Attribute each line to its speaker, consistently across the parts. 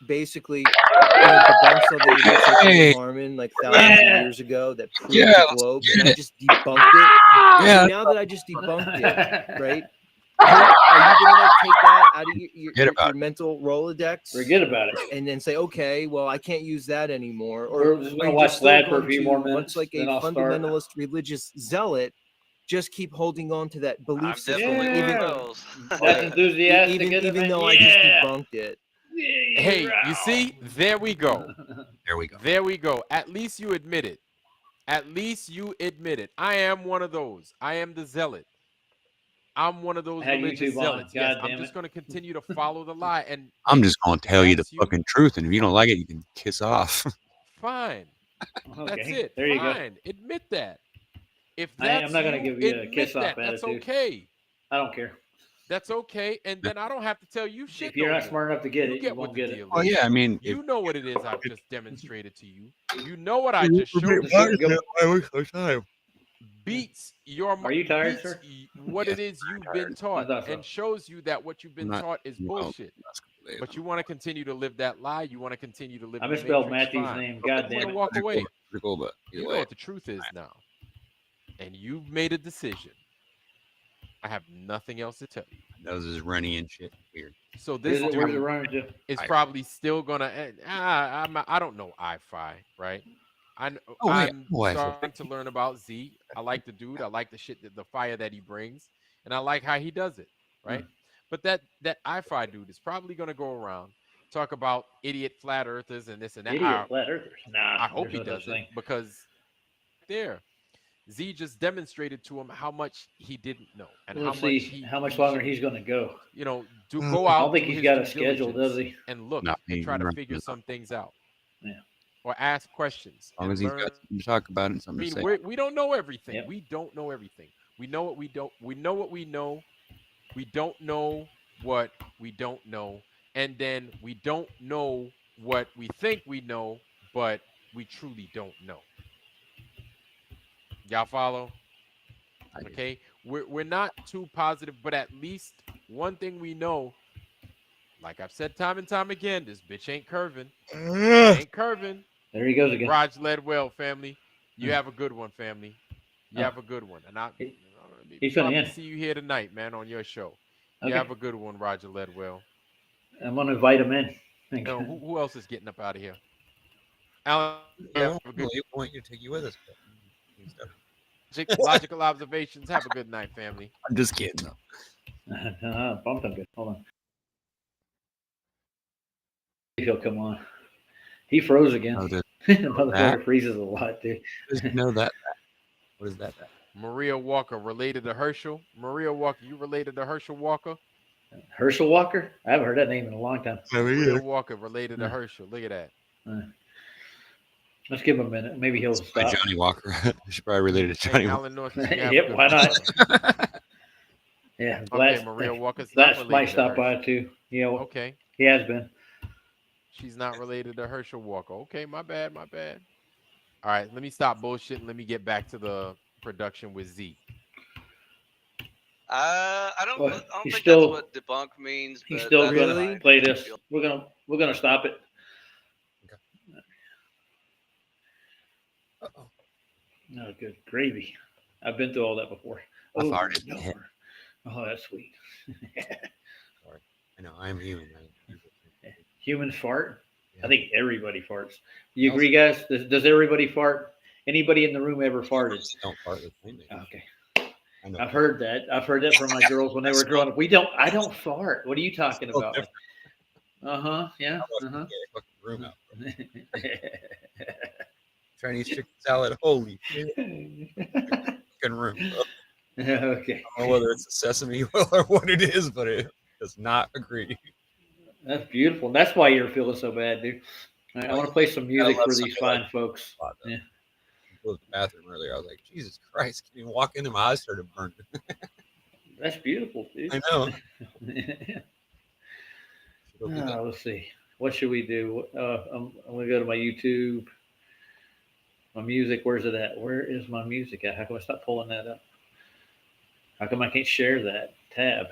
Speaker 1: basically debunks all the idiots like Jimmy Harmon like thousands of years ago that proved the globe, and I just debunked it. So now that I just debunked it, right? Are you gonna like take that out of your mental Rolodex?
Speaker 2: Forget about it,
Speaker 1: and then say, okay, well, I can't use that anymore. Or
Speaker 2: we're just gonna watch Vlad for a few more minutes.
Speaker 1: Much like a fundamentalist religious zealot, just keep holding on to that belief system,
Speaker 2: that's enthusiastic.
Speaker 1: Even though I just debunked it.
Speaker 3: Hey, you see, there we go. There we go. At least you admit it. At least you admit it. I am one of those. I am the zealot. I'm one of those religious zealots. Yes, I'm just going to continue to follow the lie. And
Speaker 4: I'm just going to tell you the fucking truth. And if you don't like it, you can kiss off.
Speaker 3: Fine.
Speaker 2: Okay,
Speaker 3: that's it.
Speaker 2: There you
Speaker 3: Fine.
Speaker 2: go.
Speaker 3: Admit that. If that's
Speaker 2: I'm not going to give you a kiss off attitude.
Speaker 3: That's okay.
Speaker 2: I don't care.
Speaker 3: That's okay. And then I don't have to tell you shit.
Speaker 2: If you're not smart enough to get it, you won't get it.
Speaker 4: Oh, yeah. I mean,
Speaker 3: you know what it is I've just demonstrated to you. You know what I just showed you. Beats your.
Speaker 2: Are you tired, sir?
Speaker 3: What it is you've been taught, and shows you that what you've been taught is bullshit. But you want to continue to live that lie. You want to continue to live.
Speaker 2: I misspelled Matthew's name. God damn it!
Speaker 3: Walk away. You know what the truth is now, and you've made a decision. I have nothing else to tell you.
Speaker 4: Nose is runny and shit. Weird.
Speaker 3: So this
Speaker 2: where's it running to?
Speaker 3: It's probably still gonna. I don't know Wi-Fi, right? I'm starting to learn about Z. I like the dude. I like the shit, the fire that he brings, and I like how he does it, right? But that Wi-Fi dude is probably gonna go around talk about idiot flat earthers and this and that.
Speaker 2: Idiot flat earthers. Nah,
Speaker 3: I hope he doesn't, because there, Z just demonstrated to him how much he didn't know, and
Speaker 2: how much longer he's gonna go.
Speaker 3: You know, go out.
Speaker 2: I don't think he's got a schedule, does he?
Speaker 3: And look, and try to figure some things out.
Speaker 2: Yeah.
Speaker 3: Or ask questions.
Speaker 4: As long as he's got something to talk about and something to say.
Speaker 3: We don't know everything.
Speaker 2: Yep.
Speaker 3: We don't know everything. We know what we don't. We know what we know. We don't know what we don't know. And then we don't know what we think we know, but we truly don't know. Y'all follow? Okay. We're not too positive, but at least one thing we know, like I've said time and time again, this bitch ain't curving. Ain't curving.
Speaker 2: There he goes again.
Speaker 3: Raj led well, family. You have a good one, family. You have a good one. And
Speaker 2: he's gonna
Speaker 3: see you here tonight, man, on your show. You have a good one, Roger Ledwell.
Speaker 2: I'm gonna invite him in.
Speaker 3: Who else is getting up out of here? Alan,
Speaker 4: I want you to take you with us.
Speaker 3: Logical observations. Have a good night, family.
Speaker 4: I'm just kidding.
Speaker 2: Bumped him good. Hold on. He'll come on. He froze again. The motherfucker freezes a lot, dude.
Speaker 4: Know that. What is that?
Speaker 3: Maria Walker, related to Herschel. Maria Walker, you related to Herschel Walker?
Speaker 2: Herschel Walker? I haven't heard that name in a long time.
Speaker 3: Maria Walker, related to Herschel. Look at that.
Speaker 2: Let's give him a minute. Maybe he'll stop.
Speaker 4: Johnny Walker. Should probably related to Johnny Walker.
Speaker 2: Yep, why not? Yeah,
Speaker 3: okay, Maria Walker's
Speaker 2: might stop by too. You know,
Speaker 3: okay.
Speaker 2: He has been.
Speaker 3: She's not related to Herschel Walker. Okay, my bad. All right, let me stop bullshitting. Let me get back to the production with Z.
Speaker 5: I don't think that's what debunk means.
Speaker 2: He's still going to play this. We're gonna stop it.
Speaker 4: Uh-oh.
Speaker 2: No, good gravy. I've been through all that before.
Speaker 4: I farted.
Speaker 2: No. Oh, that's sweet.
Speaker 4: Sorry. I know, I'm human.
Speaker 2: Human fart? Yeah. I think everybody farts. Do you agree, guys? Does everybody fart? Anybody in the room ever farted?
Speaker 4: Don't fart with me.
Speaker 2: Okay. I've heard that. I've heard that from my girls when they were growing up. I don't fart. What are you talking about? Yeah.
Speaker 4: Room out. Chinese chicken salad. Holy shit. Fucking room.
Speaker 2: Okay.
Speaker 4: I don't know whether it's a sesame oil or what it is, but it does not agree.
Speaker 2: That's beautiful. That's why you're feeling so bad, dude. I want to play some music for these fine folks. Yeah.
Speaker 4: I was in the bathroom earlier. I was like, Jesus Christ. Can you walk into my eyes started burning?
Speaker 2: That's beautiful, dude.
Speaker 4: I know.
Speaker 2: Let's see. What should we do? I'm going to go to my YouTube. My music, where's it at? Where is my music at? How come I stop pulling that up? How come I can't share that tab?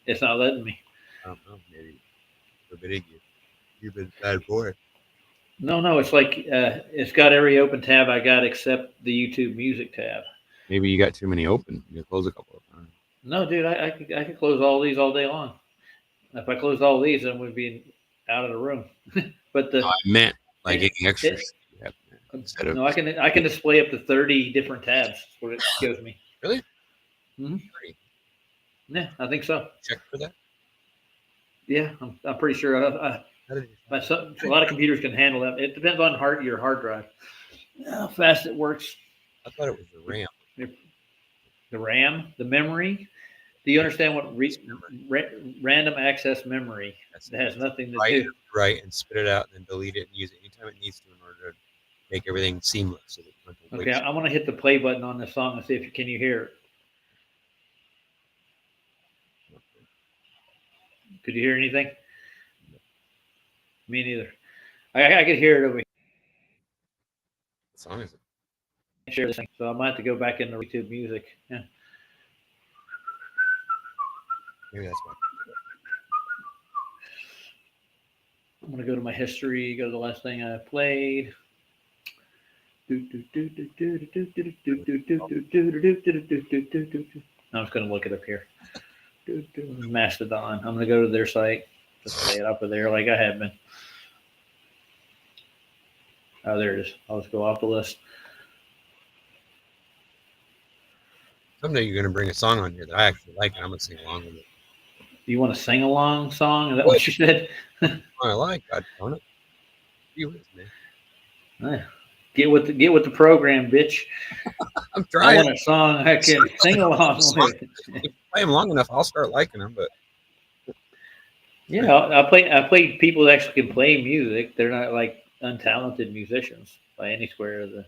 Speaker 2: It's not letting me.
Speaker 4: I don't know. Maybe forbidding you. You've been a bad boy.
Speaker 2: No, it's like it's got every open tab I got except the YouTube Music tab.
Speaker 4: Maybe you got too many open. You close a couple of times.
Speaker 2: No, dude, I could close all these all day long. If I closed all these, then we'd be out of the room. But
Speaker 4: I meant like getting extra. Instead of
Speaker 2: no, I can display up to 30 different tabs. That's what it gives me.
Speaker 4: Really?
Speaker 2: Mm-hmm. Yeah, I think so.
Speaker 4: Check for that.
Speaker 2: Yeah, I'm pretty sure. A lot of computers can handle that. It depends on your hard drive, how fast it works.
Speaker 4: I thought it was the RAM.
Speaker 2: The RAM, the memory. Do you understand what random access memory? That has nothing to do.
Speaker 4: Right, and spit it out and then delete it and use it anytime it needs to in order to make everything seamless. So that
Speaker 2: Okay, I'm gonna hit the play button on this song and see if can you hear it. Could you hear anything? Me neither. I could hear it over here.
Speaker 4: What song is it?
Speaker 2: Share this thing. So I might have to go back into YouTube Music. Yeah.
Speaker 4: Maybe that's why.
Speaker 2: I'm gonna go to my history. Go to the last thing I played. I'm just gonna look it up here. Mastodon. I'm gonna go to their site. Just play it up there like I have been. Oh, there it is. I'll just go off the list.
Speaker 4: Someday you're gonna bring a song on here that I actually like, and I'm gonna sing along with it.
Speaker 2: You want to sing along song? Is that what you said?
Speaker 4: I like. God darn it. You is, man.
Speaker 2: Get with the program, bitch.
Speaker 4: I'm trying.
Speaker 2: I want a song I can sing along with.
Speaker 4: If you play them long enough, I'll start liking them. But
Speaker 2: yeah, I play people that actually can play music. They're not like untalented musicians by any square of the.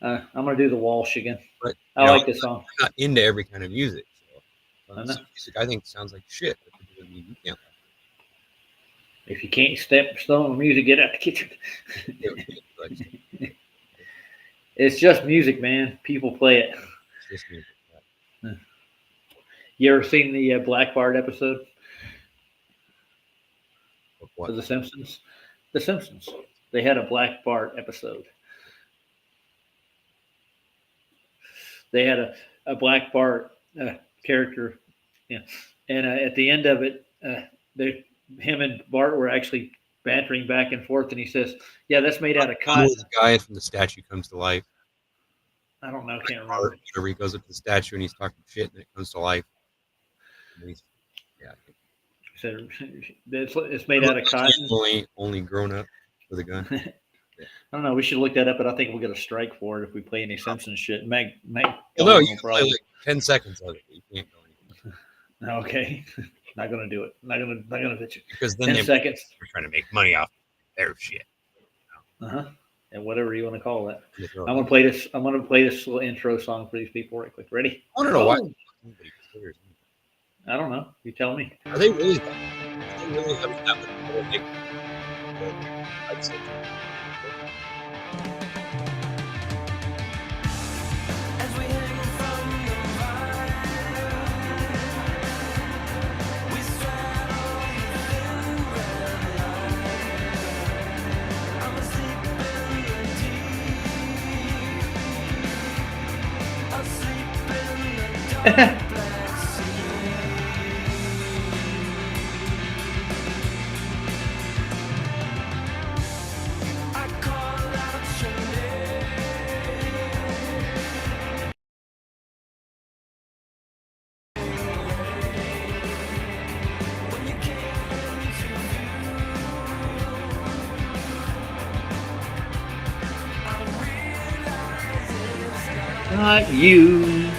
Speaker 2: I'm gonna do the Walsh again.
Speaker 4: But,
Speaker 2: I like this song.
Speaker 4: I'm not into every kind of music. So
Speaker 2: I know.
Speaker 4: some music I think sounds like shit. But you can't.
Speaker 2: If you can't stone the music, get out the kitchen. It's just music, man. People play it.
Speaker 4: It's just music. Yeah.
Speaker 2: You ever seen the Black Bart episode
Speaker 4: Of what?
Speaker 2: of The Simpsons? The Simpsons. They had a Black Bart episode. They had a Black Bart character, yeah. And at the end of it, him and Bart were actually bantering back and forth, and he says, "Yeah, that's made out of cotton."
Speaker 4: The guy from the statue comes to life.
Speaker 2: I don't know, can't remember.
Speaker 4: Whenever he goes up to the statue and he's talking shit, and it comes to life. Yeah.
Speaker 2: So it's made out of cotton.
Speaker 4: Only grown up with a gun.
Speaker 2: I don't know. We should look that up, but I think we'll get a strike for it if we play any Simpsons shit. No,
Speaker 4: you can play like 10 seconds of it. You can't go anywhere.
Speaker 2: Okay. Not gonna do it. Not gonna pitch it.
Speaker 4: Because then
Speaker 2: 10 seconds.
Speaker 4: We're trying to make money off their shit.
Speaker 2: And whatever you want to call that. I'm gonna play this little intro song for these people right quick. Ready?
Speaker 4: I don't know why.
Speaker 2: I don't know. You tell me.
Speaker 4: Are they really having that much I'd say.
Speaker 2: Not you.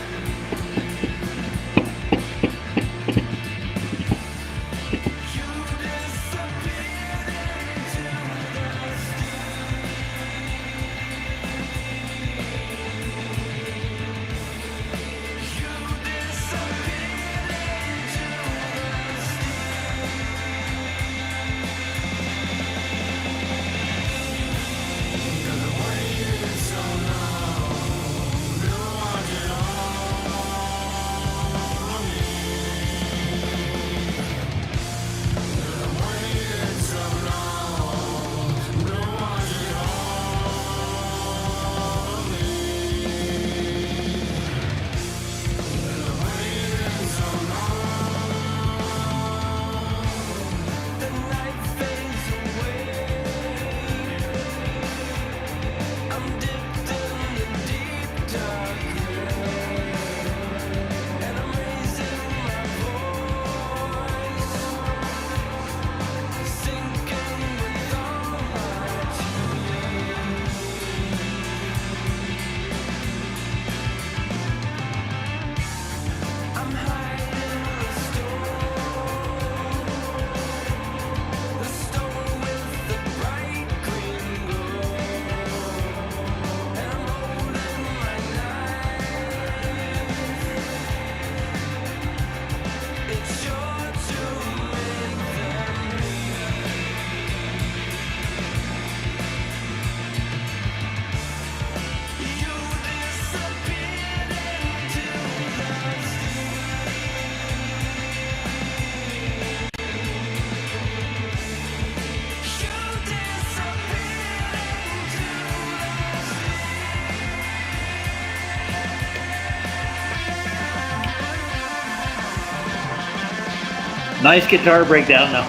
Speaker 2: Nice guitar breakdown though.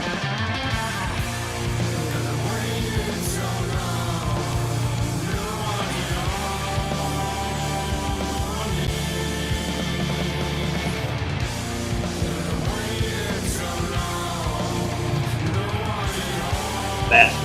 Speaker 2: Fast.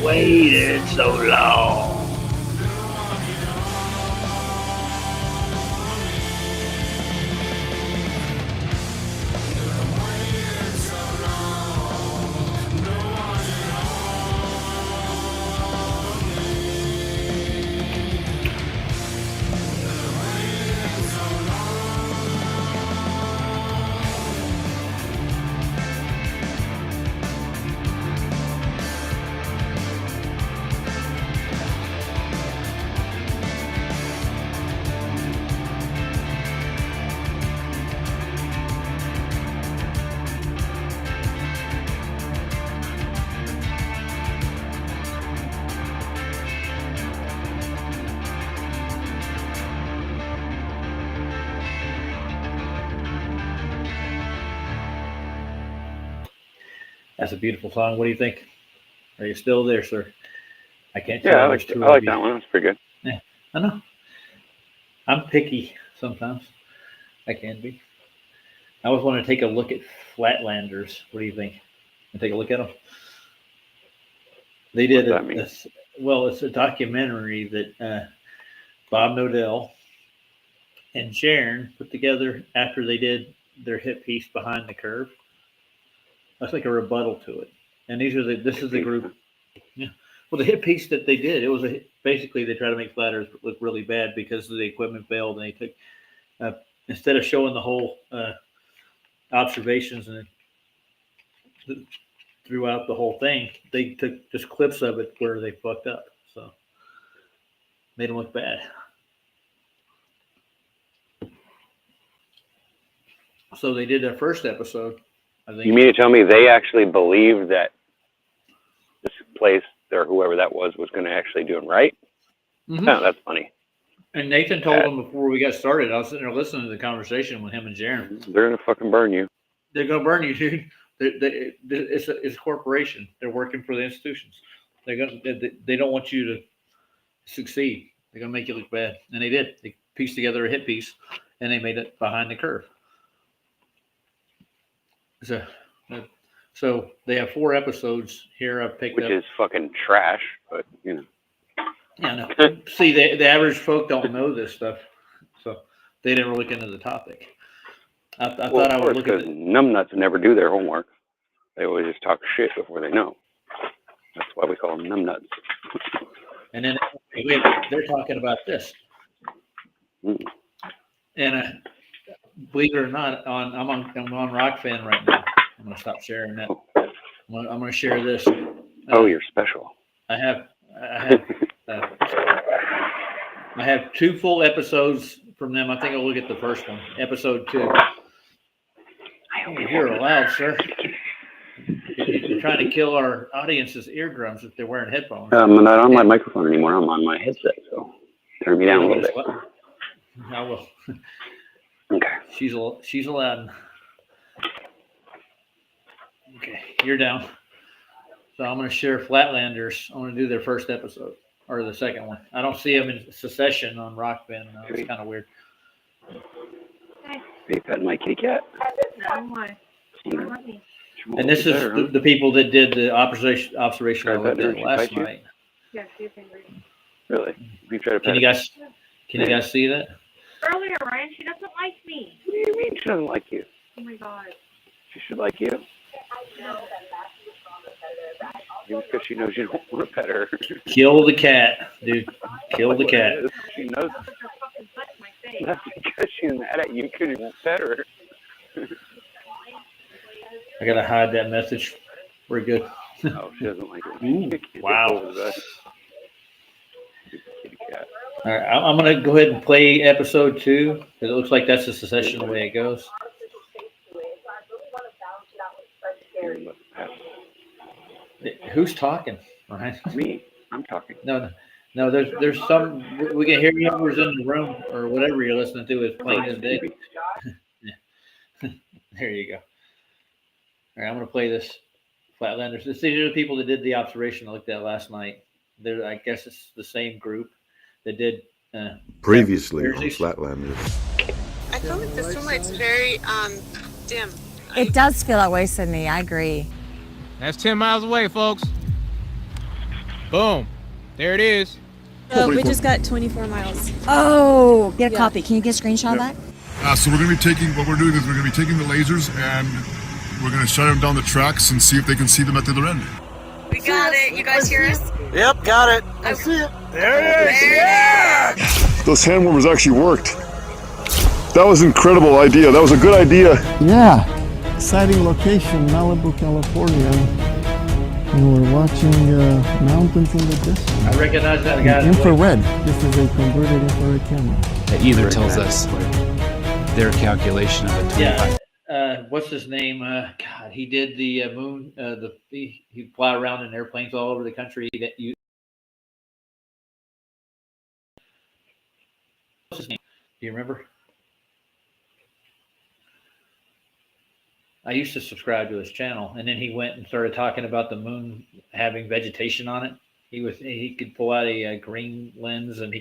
Speaker 2: Waited so long. That's a beautiful song. What do you think? Are you still there, sir? I can't tell.
Speaker 6: Yeah, I like that one. That's pretty good.
Speaker 2: Yeah, I know. I'm picky sometimes. I can be. I always want to take a look at Flatlanders. What do you think? And take a look at them. They did it's a documentary that Bob Nodell and Sharon put together after they did their hit piece Behind the Curve. That's like a rebuttal to it. And this is the group. Yeah. Well, the hit piece that they did, it was basically they tried to make Flat Earth look really bad because the equipment failed, and they took instead of showing the whole observations and throughout the whole thing, they took just clips of it where they fucked up. So made them look bad. So they did their first episode. I think.
Speaker 6: You mean to tell me they actually believed that this place or whoever that was going to actually do it right?
Speaker 2: Mm-hmm.
Speaker 6: Oh, that's funny.
Speaker 2: And Nathan told them before we got started, I was sitting there listening to the conversation with him and Jaron.
Speaker 6: They're going to fucking burn you.
Speaker 2: They're going to burn you, dude. It's a corporation. They're working for the institutions. They don't want you to succeed. They're going to make you look bad. And they did. They pieced together a hit piece, and they made it Behind the Curve. So they have 4 episodes here. I've picked
Speaker 6: Which
Speaker 2: up.
Speaker 6: Which is fucking trash, but you know.
Speaker 2: Yeah, no. See, the average folk don't know this stuff, so they didn't look into the topic. I thought I would look at it.
Speaker 6: Numbnuts never do their homework. They always just talk shit before they know. That's why we call them numbnuts.
Speaker 2: And then they're talking about this.
Speaker 6: Mm.
Speaker 2: And believe it or not, I'm on Rock Fan right now. I'm gonna stop sharing that. I'm gonna share this.
Speaker 6: You're special.
Speaker 2: I have 2 full episodes from them. I think I'll look at the first one, episode 2. You're allowed, sir. You're trying to kill our audience's eardrums if they're wearing headphones.
Speaker 6: I'm not on my microphone anymore. I'm on my headset, so turn me down a little bit.
Speaker 2: I will.
Speaker 6: Okay.
Speaker 2: She's allowed. Okay, you're down. So I'm going to share Flatlanders. I'm going to do their first episode or the second one. I don't see them in succession on Rock Band. No, it's kind of weird.
Speaker 6: Are you petting my kitty cat?
Speaker 7: No, why?
Speaker 2: And this is the people that did the observation I looked at last night.
Speaker 7: Yeah, she's angry.
Speaker 6: Really? You try to
Speaker 2: Can you guys see that?
Speaker 7: earlier, Ryan. She doesn't like me.
Speaker 6: What do you mean she doesn't like you?
Speaker 7: Oh my god.
Speaker 6: She should like you.
Speaker 7: No.
Speaker 6: Maybe it's because she knows you don't want to pet her.
Speaker 2: Kill the cat, dude. Kill the cat.
Speaker 6: She knows. That's because she's mad at you because you won't pet her.
Speaker 2: I gotta hide that message. We're good.
Speaker 6: No, she doesn't like it.
Speaker 2: Ooh, wow.
Speaker 6: Kitty cat.
Speaker 2: All right, I'm gonna go ahead and play episode 2 because it looks like that's the succession the way it goes. Who's talking? Right?
Speaker 6: Me. I'm talking.
Speaker 2: No. There's some we can hear whoever's in the room or whatever you're listening to is playing as big. Yeah. There you go. All right, I'm gonna play this Flatlanders. These are the people that did the observation I looked at last night. I guess it's the same group that did
Speaker 8: previously on Flatlanders.
Speaker 9: I feel like the swimlight's very dim.
Speaker 10: It does feel that way, Sydney. I agree.
Speaker 11: That's 10 miles away, folks. Boom. There it is.
Speaker 9: We just got 24 miles.
Speaker 10: Oh, get a copy. Can you get a screenshot of that?
Speaker 8: So we're going to be taking, what we're doing is we're going to be taking the lasers and we're going to shut them down the tracks and see if they can see them at the other end.
Speaker 9: We got it. You guys hear us?
Speaker 12: Yep, got it. I see it.
Speaker 8: There it is. Yeah! Those hand warmers actually worked. That was an incredible idea. That was a good idea.
Speaker 13: Yeah. Exciting location, Malibu, California. And we're watching mountains in the distance.
Speaker 2: I recognize that guy.
Speaker 13: Infrared. This is a converted infrared camera.
Speaker 14: That either tells us their calculation of a 25.
Speaker 2: Yeah. What's his name? God, he did the moon. He'd fly around in airplanes all over the country. What's his name? Do you remember? I used to subscribe to his channel, and then he went and started talking about the moon having vegetation on it. He could pull out a green lens and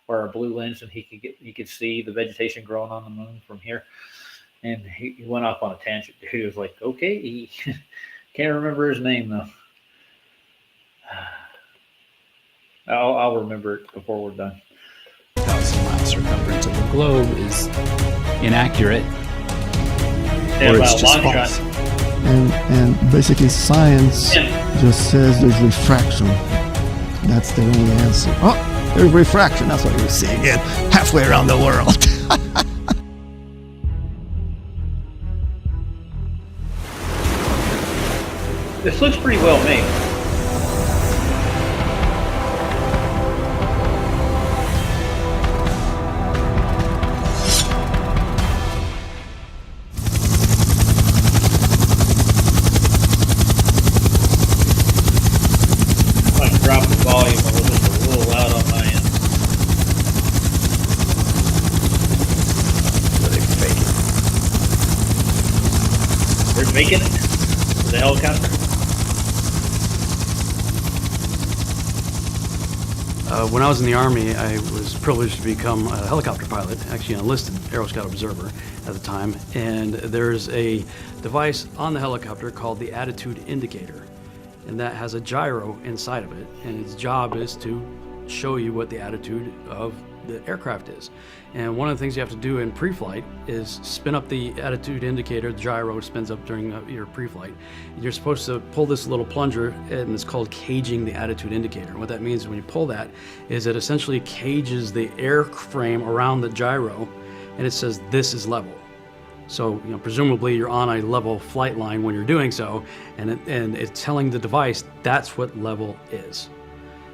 Speaker 2: or a blue lens, and he could see the vegetation growing on the moon from here. And he went off on a tangent. He was like, okay, can't remember his name though. I'll remember it before we're done.
Speaker 14: 1,000-mile circumference of the globe is inaccurate.
Speaker 2: Or
Speaker 14: it's just false.
Speaker 13: And basically science just says there's refraction. That's the only answer. Oh, there's refraction. That's what we're seeing it halfway around the world.
Speaker 2: This looks pretty well made. Drop the volume a little loud on my end. So they fake it. They're faking it? With the helicopter?
Speaker 15: When I was in the Army, I was privileged to become a helicopter pilot, actually enlisted Aero Scout Observer at the time. And there's a device on the helicopter called the attitude indicator. And that has a gyro inside of it, and its job is to show you what the attitude of the aircraft is. And one of the things you have to do in pre-flight is spin up the attitude indicator. The gyro spins up during your pre-flight. You're supposed to pull this little plunger, and it's called caging the attitude indicator. And what that means when you pull that is it essentially cages the airframe around the gyro, and it says this is level. So, presumably you're on a level flight line when you're doing so, and it's telling the device that's what level is.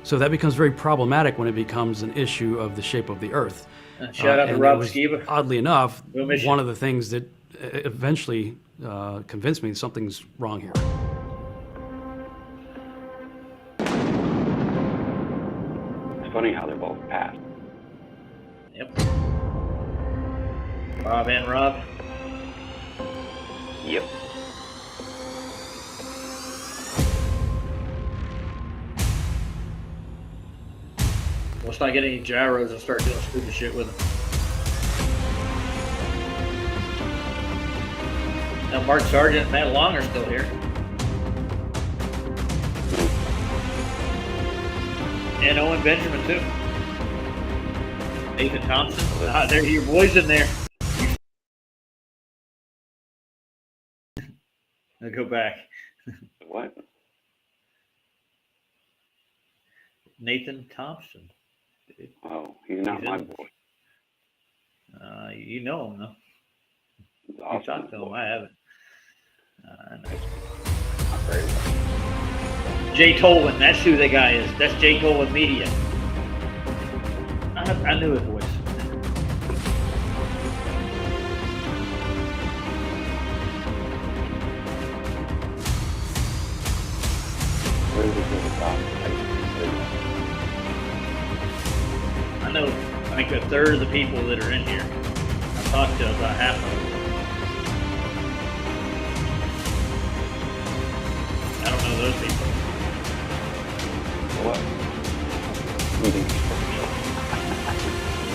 Speaker 15: So that becomes very problematic when it becomes an issue of the shape of the Earth.
Speaker 2: Shout out to Rob Skiba.
Speaker 15: Oddly enough, one of the things that eventually convinced me something's wrong here.
Speaker 6: It's funny how they're both passed.
Speaker 2: Yep. Rob and Rob.
Speaker 6: Yep.
Speaker 2: Let's not get any gyros and start doing stupid shit with them. Now Mark Sargent and Matt Long are still here. And Owen Benjamin too. Nathan Thompson. There, your boy's in there. I'll go back.
Speaker 6: What?
Speaker 2: Nathan Thompson. Dude.
Speaker 6: Oh, he's not my boy.
Speaker 2: You know him, though.
Speaker 6: Awesome.
Speaker 2: You talked to him. I haven't. Jay Tolan. That's who the guy is. That's Jay Tolan Media. I knew his voice. I know, I think a third of the people that are in here. I've talked to about half of them. I don't know those people.
Speaker 6: What?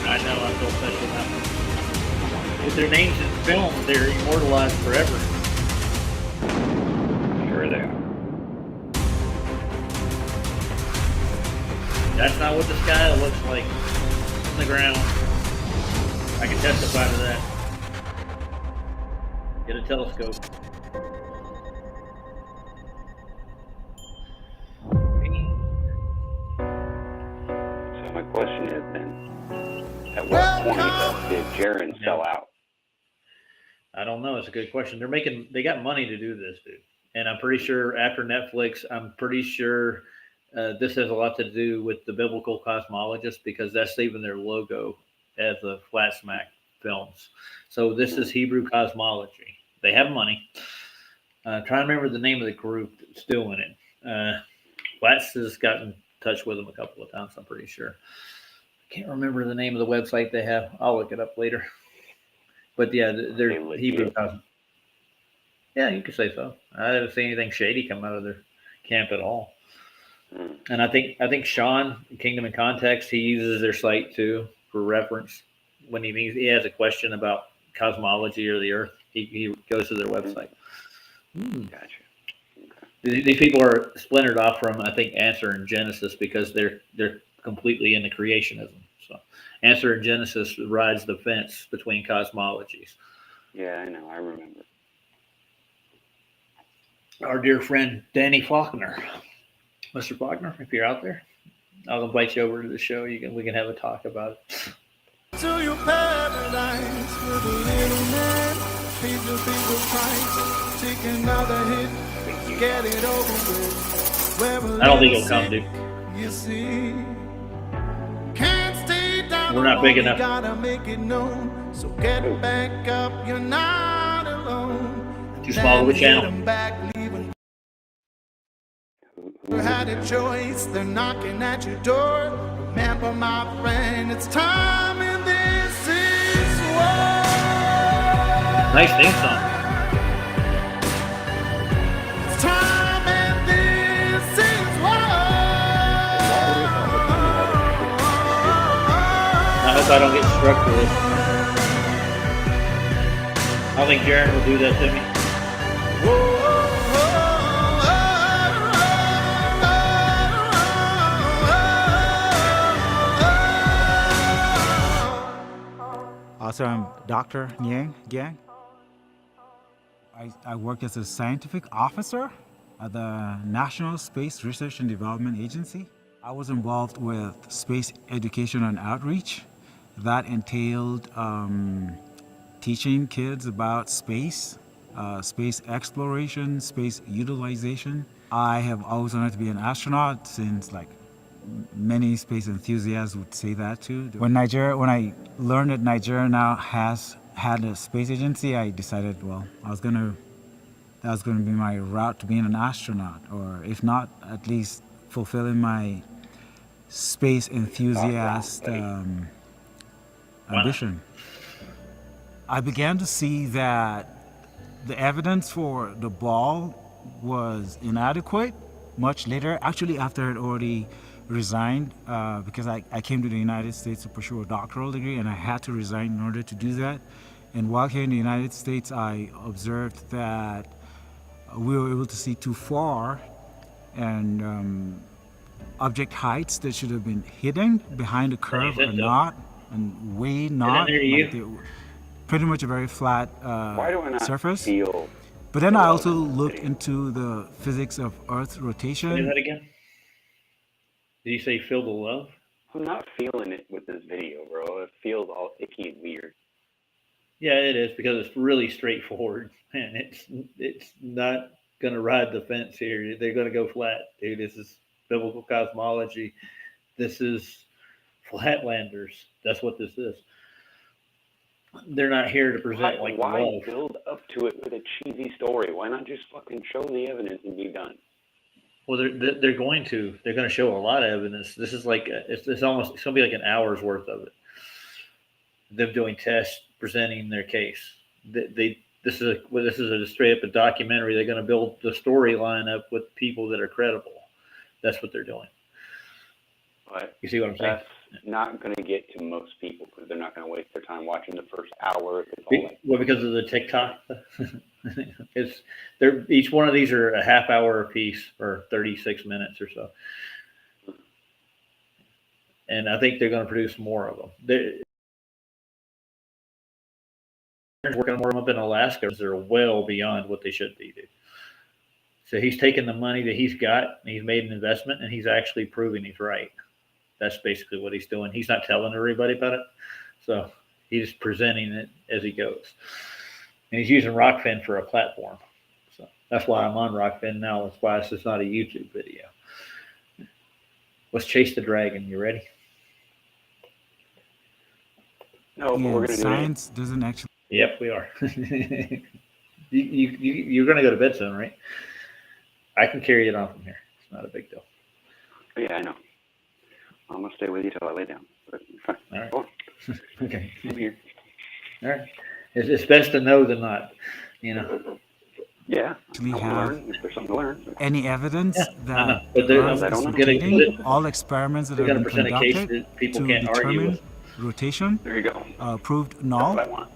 Speaker 2: I know, I feel special about them. If their names in film, they're immortalized forever.
Speaker 6: Sure they are.
Speaker 2: That's not what the sky looks like on the ground. I can testify to that. Get a telescope.
Speaker 6: So my question is then, at what point did Jaren sell out?
Speaker 2: I don't know. It's a good question. They got money to do this, dude. And I'm pretty sure after Netflix, this has a lot to do with the biblical cosmologist because that's even their logo as the Flat Smack Films. So this is Hebrew cosmology. They have money. Trying to remember the name of the group that's doing it. Flats has gotten in touch with them a couple of times, I'm pretty sure. I can't remember the name of the website they have. I'll look it up later. But yeah, they're Hebrew cosmology. Yeah, you could say so. I haven't seen anything shady come out of their camp at all. And I think Sean, Kingdom in Context, he uses their site too for reference when he has a question about cosmology or the Earth. He goes to their website.
Speaker 6: Gotcha.
Speaker 2: These people are splintered off from, I think, Answer and Genesis because they're completely into creationism. So Answer and Genesis rides the fence between cosmologies.
Speaker 6: Yeah, I know. I remember.
Speaker 2: Our dear friend Danny Faulkner. Mr. Faulkner, if you're out there, I'll invite you over to the show. We can have a talk about it.
Speaker 12: To your paradise with a little man, feed the people Christ, take another hit, get it over with.
Speaker 2: I don't think he'll come, dude.
Speaker 12: You see, can't stay down.
Speaker 2: We're not big enough.
Speaker 12: Gotta make it known, so get back up. You're not alone.
Speaker 2: Too small of a channel.
Speaker 12: Had a choice, they're knocking at your door. Remember, my friend, it's time and this is war.
Speaker 2: Nice theme song.
Speaker 12: It's time and this is war.
Speaker 2: I hope I don't get struck with it. I don't think Jaren will do that to me.
Speaker 16: So I'm Dr. Niang Gang. I work as a scientific officer at the National Space Research and Development Agency. I was involved with space education and outreach. That entailed teaching kids about space, space exploration, space utilization. I have always wanted to be an astronaut since many space enthusiasts would say that too. When I learned that Nigeria now had a space agency, I decided, that was gonna be my route to being an astronaut, or if not, at least fulfilling my space enthusiast ambition. I began to see that the evidence for the ball was inadequate much later, actually after I'd already resigned, because I came to the United States to pursue a doctoral degree, and I had to resign in order to do that. And while here in the United States, I observed that we were able to see too far, and object heights that should have been hidden behind a curve are not. and way not. Like pretty much a very flat
Speaker 6: Why do I not
Speaker 16: surface.
Speaker 6: feel?
Speaker 16: But then I also looked into the physics of Earth rotation.
Speaker 2: Say that again. Did you say feel the love?
Speaker 6: I'm not feeling it with this video, bro. It feels all icky and weird.
Speaker 2: Yeah, it is, because it's really straightforward, and it's not gonna ride the fence here. They're gonna go flat, dude. This is biblical cosmology. This is Flatlanders. That's what this is. They're not here to present like
Speaker 6: why
Speaker 2: love.
Speaker 6: Build up to it with a cheesy story? Why not just fucking show the evidence and be done?
Speaker 2: Well, they're going to. They're going to show a lot of evidence. This is like it's going to be like an hour's worth of it. Them doing tests, presenting their case. This is a straight up a documentary. They're going to build the storyline up with people that are credible. That's what they're doing.
Speaker 6: But
Speaker 2: you see what I'm saying?
Speaker 6: That's not going to get to most people because they're not going to waste their time watching the first hour.
Speaker 2: Well, because of the TikTok. Each one of these are a half hour a piece, or 36 minutes or so. And I think they're going to produce more of them. They're working more of them up in Alaska. They're well beyond what they should be, dude. So he's taking the money that he's got, and he's made an investment, and he's actually proving he's right. That's basically what he's doing. He's not telling everybody about it. So he's presenting it as he goes. And he's using Rockfin for a platform. So that's why I'm on Rockfin now. That's why it's just not a YouTube video. Let's chase the dragon. You ready?
Speaker 6: No, but we're going to do
Speaker 16: science doesn't actually.
Speaker 2: Yep, we are. You're going to go to bed soon, right? I can carry it on from here. It's not a big deal.
Speaker 6: Yeah, I know. I'm going to stay with you till I lay down. But fine.
Speaker 2: All right.
Speaker 6: Oh.
Speaker 2: Okay.
Speaker 6: I'm here.
Speaker 2: All right. It's best to know than not, you know.
Speaker 6: Yeah.
Speaker 16: We have
Speaker 6: if there's something to learn.
Speaker 16: any evidence that
Speaker 2: But
Speaker 16: all experiments that have been conducted to determine rotation
Speaker 2: there you go.
Speaker 16: Proved null,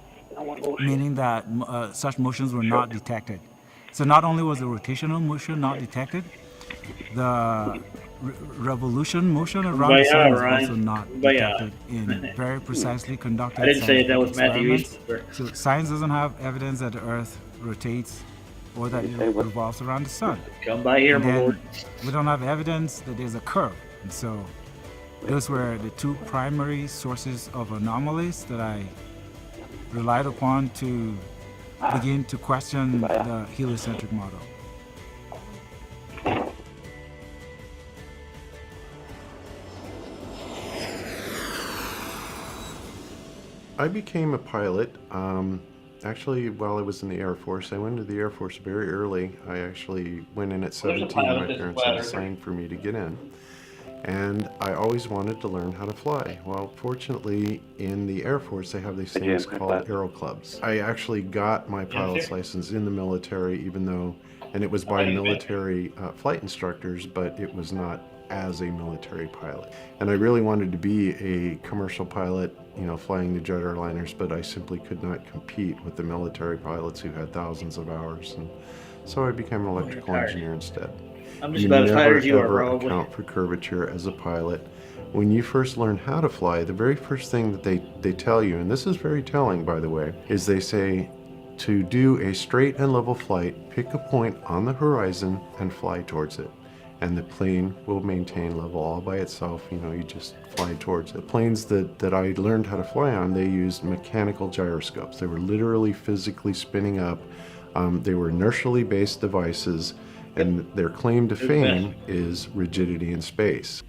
Speaker 16: meaning that such motions were not detected. So not only was the rotational motion not detected, the revolution motion around the sun is also not detected in very precisely conducted.
Speaker 2: I didn't say that was Matthew Easter.
Speaker 16: So science doesn't have evidence that the Earth rotates or that it revolves around the sun.
Speaker 2: Come by here, my lord.
Speaker 16: We don't have evidence that there's a curve. And so those were the two primary sources of anomalies that I relied upon to begin to question the heliocentric model.
Speaker 17: I became a pilot actually while I was in the Air Force. I went into the Air Force very early. I actually went in at 17. My parents had to sign for me to get in. And I always wanted to learn how to fly. Well, fortunately, in the Air Force, they have these things called aero clubs. I actually got my pilot's license in the military, even though, and it was by military flight instructors, but it was not as a military pilot. And I really wanted to be a commercial pilot, you know, flying the jet airliners, but I simply could not compete with the military pilots who had thousands of hours. And so I became an electrical engineer instead.
Speaker 2: I'm just about as tired as you are, bro.
Speaker 17: Account for curvature as a pilot. When you first learn how to fly, the very first thing that they tell you, and this is very telling, by the way, is they say to do a straight and level flight, pick a point on the horizon and fly towards it. And the plane will maintain level all by itself. You know, you just fly towards it. The planes that I learned how to fly on, they used mechanical gyroscopes. They were literally physically spinning up. They were inertially based devices, and their claim to fame is rigidity in space.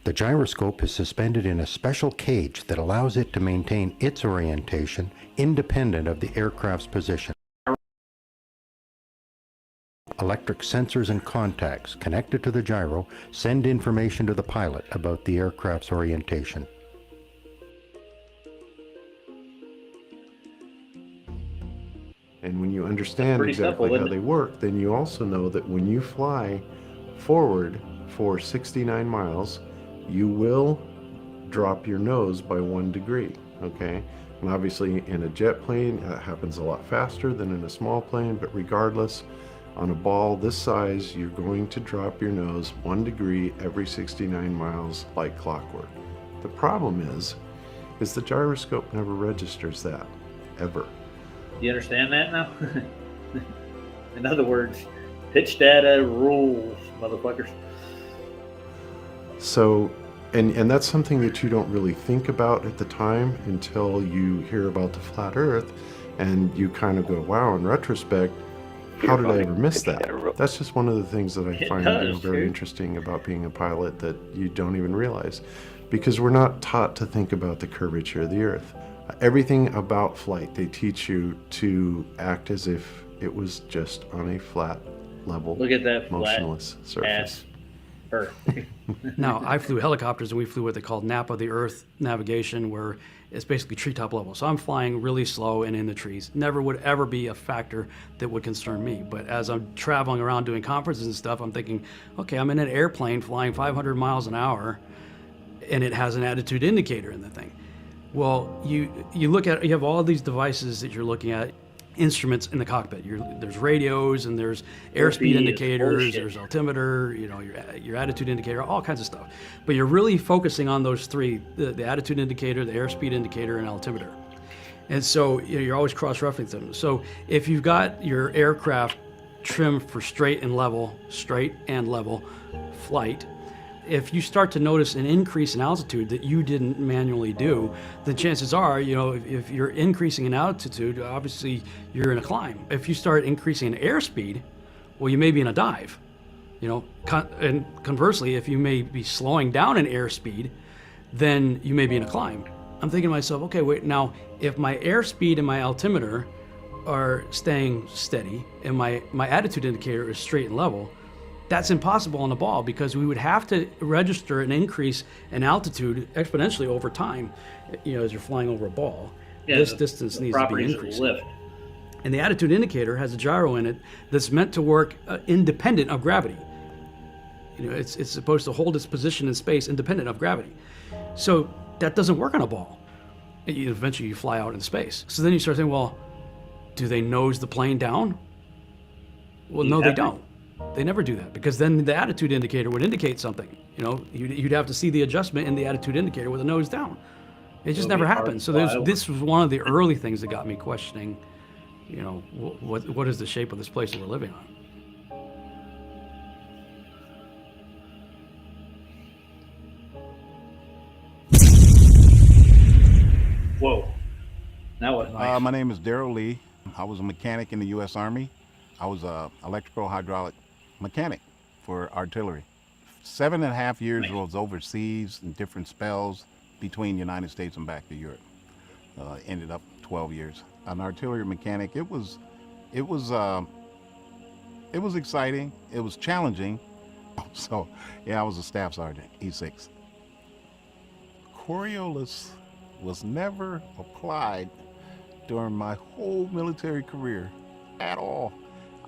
Speaker 18: The gyroscope is suspended in a special cage that allows it to maintain its orientation independent of the aircraft's position. Electric sensors and contacts connected to the gyro send information to the pilot about the aircraft's orientation.
Speaker 17: And when you understand exactly how they work, then you also know that when you fly forward for 69 miles, you will drop your nose by 1 degree, okay? And obviously in a jet plane, that happens a lot faster than in a small plane, but regardless, on a ball this size, you're going to drop your nose 1 degree every 69 miles like clockwork. The problem is is the gyroscope never registers that, ever.
Speaker 2: You understand that now? In other words, pitch data rules, motherfuckers.
Speaker 17: So, and that's something that you don't really think about at the time until you hear about the flat Earth, and you kind of go, wow, in retrospect, how did I ever miss that? That's just one of the things that I find very interesting about being a pilot that you don't even realize, because we're not taught to think about the curvature of the Earth. Everything about flight, they teach you to act as if it was just on a flat, level,
Speaker 2: look at that
Speaker 17: motionless surface.
Speaker 2: Earth.
Speaker 15: Now, I flew helicopters, and we flew what they call nap of the earth navigation, where it's basically treetop level. So I'm flying really slow and in the trees. Never would ever be a factor that would concern me. But as I'm traveling around doing conferences and stuff, I'm thinking, okay, I'm in an airplane flying 500 miles an hour, and it has an attitude indicator in the thing. Well, you have all these devices that you're looking at, instruments in the cockpit. There's radios, and there's airspeed indicators, there's altimeter, your attitude indicator, all kinds of stuff. But you're really focusing on those three, the attitude indicator, the airspeed indicator, and altimeter. And so you're always cross-referencing them. So if you've got your aircraft trimmed for straight and level flight, if you start to notice an increase in altitude that you didn't manually do, then chances are, if you're increasing in altitude, obviously you're in a climb. If you start increasing in airspeed, well, you may be in a dive. And conversely, if you may be slowing down in airspeed, then you may be in a climb. I'm thinking to myself, okay, wait, now if my airspeed and my altimeter are staying steady and my attitude indicator is straight and level, that's impossible on a ball, because we would have to register an increase in altitude exponentially over time, as you're flying over a ball.
Speaker 2: Yeah,
Speaker 15: this distance needs to be increased. And the attitude indicator has a gyro in it that's meant to work independent of gravity. It's supposed to hold its position in space independent of gravity. So that doesn't work on a ball. Eventually you fly out in space. So then you start saying, well, do they nose the plane down? Well, no, they don't. They never do that, because then the attitude indicator would indicate something. You'd have to see the adjustment in the attitude indicator with the nose down. It just never happened. So this was one of the early things that got me questioning, what is the shape of this place that we're living on?
Speaker 2: Whoa. That was nice.
Speaker 19: My name is Daryl Lee. I was a mechanic in the U.S. Army. I was an electrical hydraulic mechanic for artillery. 7.5 years was overseas in different spells between the United States and back to Europe. Ended up 12 years. An artillery mechanic. It was exciting. It was challenging. So, yeah, I was a staff sergeant, E6. Coriolis was never applied during my whole military career at all.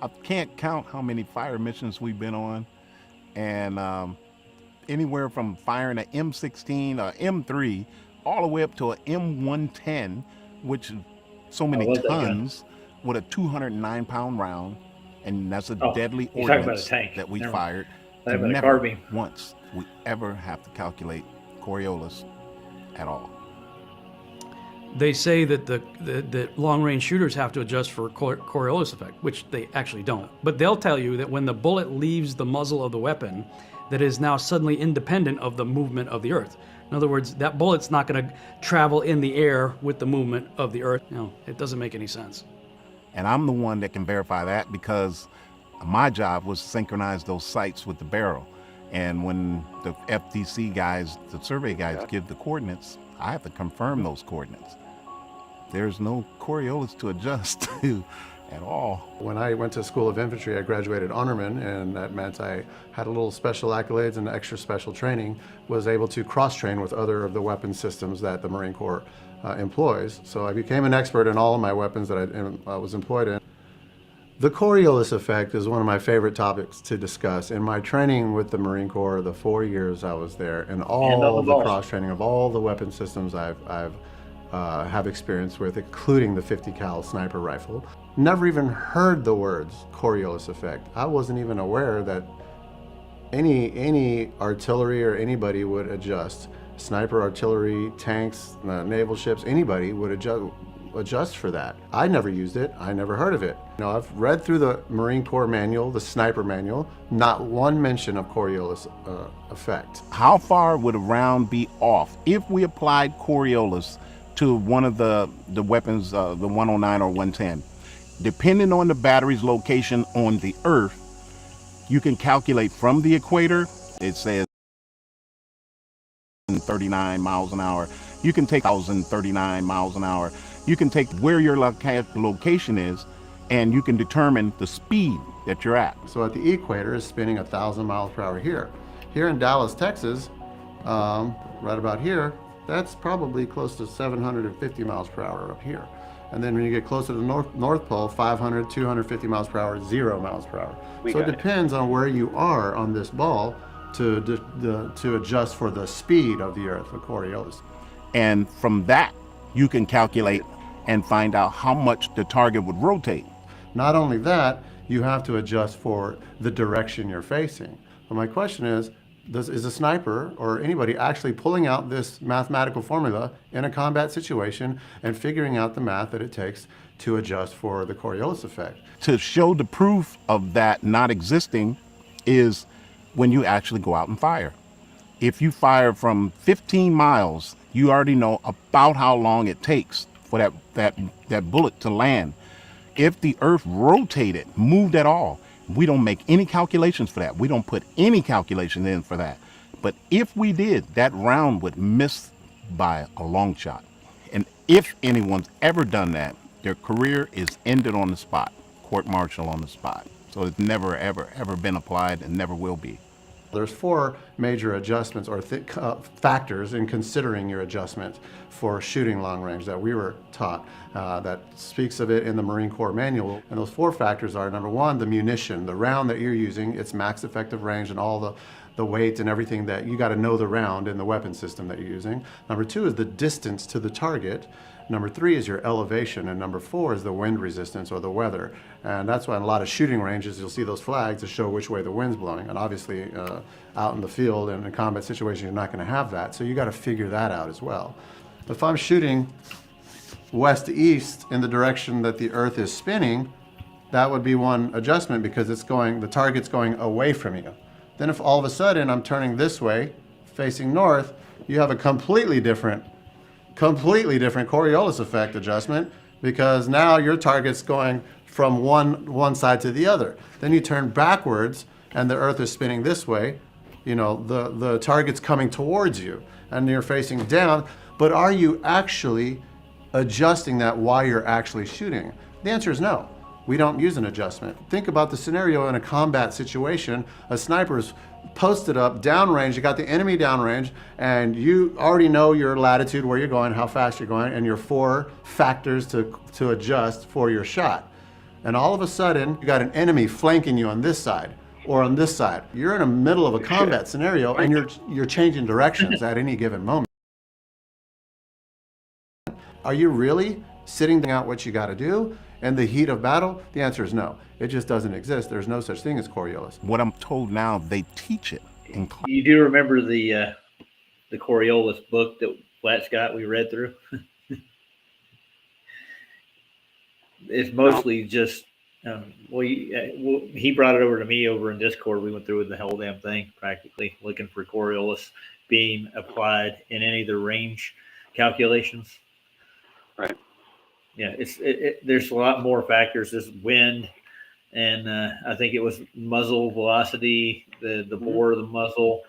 Speaker 19: I can't count how many fire missions we've been on, and anywhere from firing an M16 or M3 all the way up to an M110, which is so many tons with a 209-pound round, and that's a deadly ordnance that we fired. And never once we ever have to calculate Coriolis at all.
Speaker 15: They say that the long-range shooters have to adjust for Coriolis effect, which they actually don't. But they'll tell you that when the bullet leaves the muzzle of the weapon, that is now suddenly independent of the movement of the Earth. In other words, that bullet's not going to travel in the air with the movement of the Earth. It doesn't make any sense.
Speaker 19: And I'm the one that can verify that, because my job was to synchronize those sights with the barrel. And when the FTC guys, the survey guys, give the coordinates, I have to confirm those coordinates. There's no Coriolis to adjust to at all.
Speaker 17: When I went to School of Infantry, I graduated honorman, and that meant I had a little special accolades and extra special training, was able to cross-train with other of the weapon systems that the Marine Corps employs. So I became an expert in all of my weapons that I was employed in. The Coriolis effect is one of my favorite topics to discuss. In my training with the Marine Corps, the 4 years I was there, and all the cross-training of all the weapon systems have experience with, including the 50 cal sniper rifle. Never even heard the words Coriolis effect. I wasn't even aware that any artillery or anybody would adjust Sniper, artillery, tanks, naval ships, anybody would adjust for that. I never used it. I never heard of it. I've read through the Marine Corps manual, the sniper manual, not one mention of Coriolis effect.
Speaker 19: How far would a round be off if we applied Coriolis to one of the weapons, the 109 or 110? Depending on the battery's location on the Earth, you can calculate from the equator, it says 39 miles an hour. You can take 1,039 miles an hour. You can take where your location is, and you can determine the speed that you're at.
Speaker 17: So at the equator is spinning 1,000 miles per hour here. Here in Dallas, Texas, right about here, that's probably close to 750 miles per hour up here. And then when you get closer to the North Pole, 500, 250 miles per hour, 0 miles per hour. So it depends on where you are on this ball to adjust for the speed of the Earth, the Coriolis.
Speaker 19: And from that, you can calculate and find out how much the target would rotate.
Speaker 17: Not only that, you have to adjust for the direction you're facing. But my question is a sniper or anybody actually pulling out this mathematical formula in a combat situation and figuring out the math that it takes to adjust for the Coriolis effect?
Speaker 19: To show the proof of that not existing is when you actually go out and fire. If you fire from 15 miles, you already know about how long it takes for that bullet to land. If the Earth rotated, moved at all, we don't make any calculations for that. We don't put any calculation in for that. But if we did, that round would miss by a long shot. And if anyone's ever done that, their career is ended on the spot, court-martial on the spot. So it's never, ever, ever been applied and never will be.
Speaker 17: There's 4 major adjustments or factors in considering your adjustment for shooting long range that we were taught that speaks of it in the Marine Corps manual. And those 4 factors are, number 1, the munition, the round that you're using, its max effective range and all the weight and everything that you got to know the round in the weapon system that you're using. Number 2 is the distance to the target. Number 3 is your elevation, and number 4 is the wind resistance or the weather. And that's why in a lot of shooting ranges you'll see those flags to show which way the wind's blowing. And obviously out in the field and in a combat situation you're not going to have that. So you got to figure that out as well. If I'm shooting west to east in the direction that the Earth is spinning, that would be one adjustment because the target's going away from you. Then if all of a sudden I'm turning this way, facing north, you have a completely different Coriolis effect adjustment because now your target's going from one side to the other. Then you turn backwards and the Earth is spinning this way. The target's coming towards you and you're facing down. But are you actually adjusting that while you're actually shooting? The answer is no. We don't use an adjustment. Think about the scenario in a combat situation. A sniper's posted up downrange, you got the enemy downrange, and you already know your latitude, where you're going, how fast you're going, and your 4 factors to adjust for your shot. And all of a sudden, you got an enemy flanking you on this side or on this side. You're in the middle of a combat scenario and you're changing directions at any given moment. Are you really sitting out what you got to do in the heat of battle? The answer is no. It just doesn't exist. There's no such thing as Coriolis.
Speaker 19: What I'm told now, they teach it in class.
Speaker 2: You do remember the Coriolis book that Flat's got we read through? It's mostly just, he brought it over to me over in Discord. We went through the whole damn thing practically, looking for Coriolis being applied in any of the range calculations.
Speaker 6: Right.
Speaker 2: Yeah, there's a lot more factors. There's wind, and I think it was muzzle velocity, the bore of the muzzle,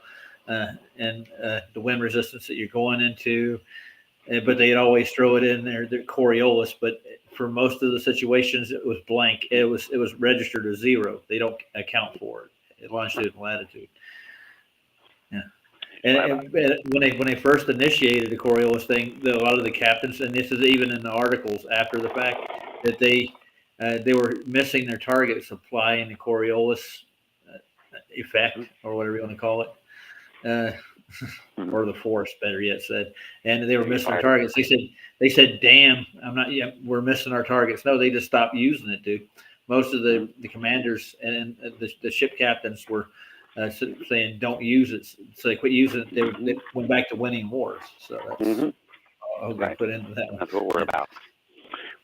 Speaker 2: and the wind resistance that you're going into. But they'd always throw it in there, the Coriolis. But for most of the situations, it was blank. It was registered as 0. They don't account for it. Longitude and latitude. Yeah. And when they first initiated the Coriolis thing, a lot of the captains, and this is even in the articles after the fact, that they were missing their targets applying the Coriolis effect, or whatever you want to call it, or the force, better yet said. And they were missing their targets. They said, "Damn, we're missing our targets." No, they just stopped using it, dude. Most of the commanders and the ship captains were saying don't use it. So they quit using it. They went back to winning wars. So that's I'll put into that one.
Speaker 6: That's what we're about.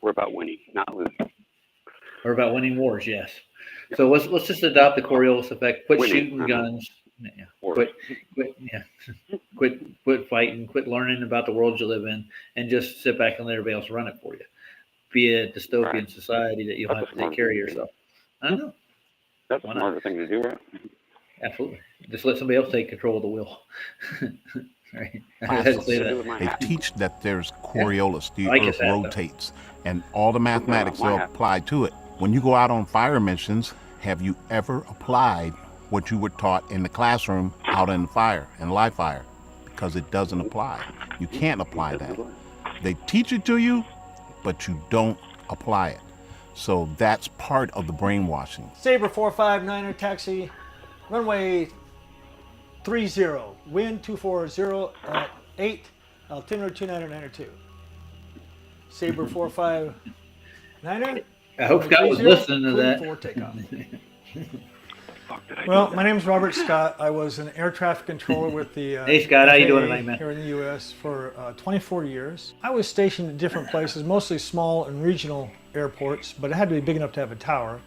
Speaker 6: We're about winning, not losing.
Speaker 2: We're about winning wars, yes. So let's just adopt the Coriolis effect. Quit
Speaker 6: Winning,
Speaker 2: shooting guns. Yeah. Quit fighting. Quit learning about the world you live in, and just sit back and let everybody else run it for you. Be a dystopian society that you'll have to take care of yourself. I know.
Speaker 6: That's a smarter thing to do, right?
Speaker 2: Absolutely. Just let somebody else take control of the wheel. Right.
Speaker 19: They teach that there's Coriolis, the Earth rotates, and all the mathematics will apply to it. When you go out on fire missions, have you ever applied what you were taught in the classroom out in the fire, in live fire? Because it doesn't apply. You can't apply that. They teach it to you, but you don't apply it. So that's part of the brainwashing.
Speaker 20: Sabre 459er taxi, runway 30, wind 240 at 8, altimeter 2992. Sabre 459er.
Speaker 2: I hope Scott was listening to that.
Speaker 20: For takeoff. Well, my name is Robert Scott. I was an air traffic controller with the
Speaker 2: Hey Scott, how you doing
Speaker 20: FAA
Speaker 2: tonight, man?
Speaker 20: here in the U.S. for 24 years. I was stationed at different places, mostly small and regional airports, but it had to be big enough to have a tower.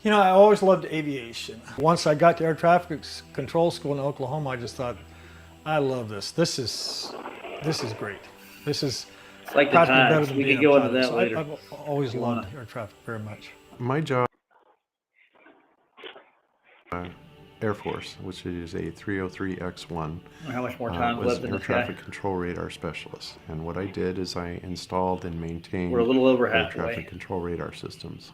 Speaker 20: You know, I always loved aviation. Once I got to air traffic control school in Oklahoma, I just thought, I love this. This is great. This is
Speaker 2: like the
Speaker 20: practically
Speaker 2: times.
Speaker 20: better than
Speaker 2: We
Speaker 20: being
Speaker 2: can go
Speaker 20: a
Speaker 2: into
Speaker 20: pilot.
Speaker 2: that
Speaker 20: So
Speaker 2: later.
Speaker 20: I've always loved air traffic very much.
Speaker 17: My job, Air Force, which is a 303X1.
Speaker 2: How much more time
Speaker 17: was
Speaker 2: left in
Speaker 17: air
Speaker 2: the sky?
Speaker 17: traffic control radar specialist. And what I did is I installed and maintained
Speaker 2: We're a little over
Speaker 17: air
Speaker 2: halfway.
Speaker 17: traffic control radar systems.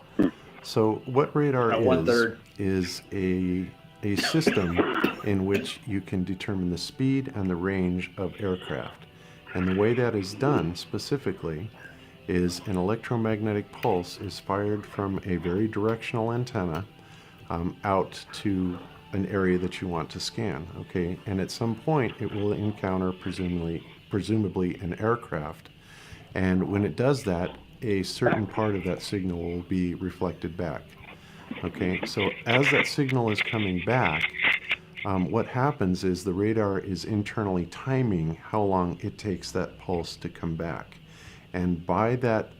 Speaker 17: So what radar
Speaker 2: About 1/3.
Speaker 17: is a system in which you can determine the speed and the range of aircraft. And the way that is done specifically is an electromagnetic pulse is fired from a very directional antenna out to an area that you want to scan, okay? And at some point it will encounter presumably an aircraft. And when it does that, a certain part of that signal will be reflected back. Okay, so as that signal is coming back, what happens is the radar is internally timing how long it takes that pulse to come back. And by that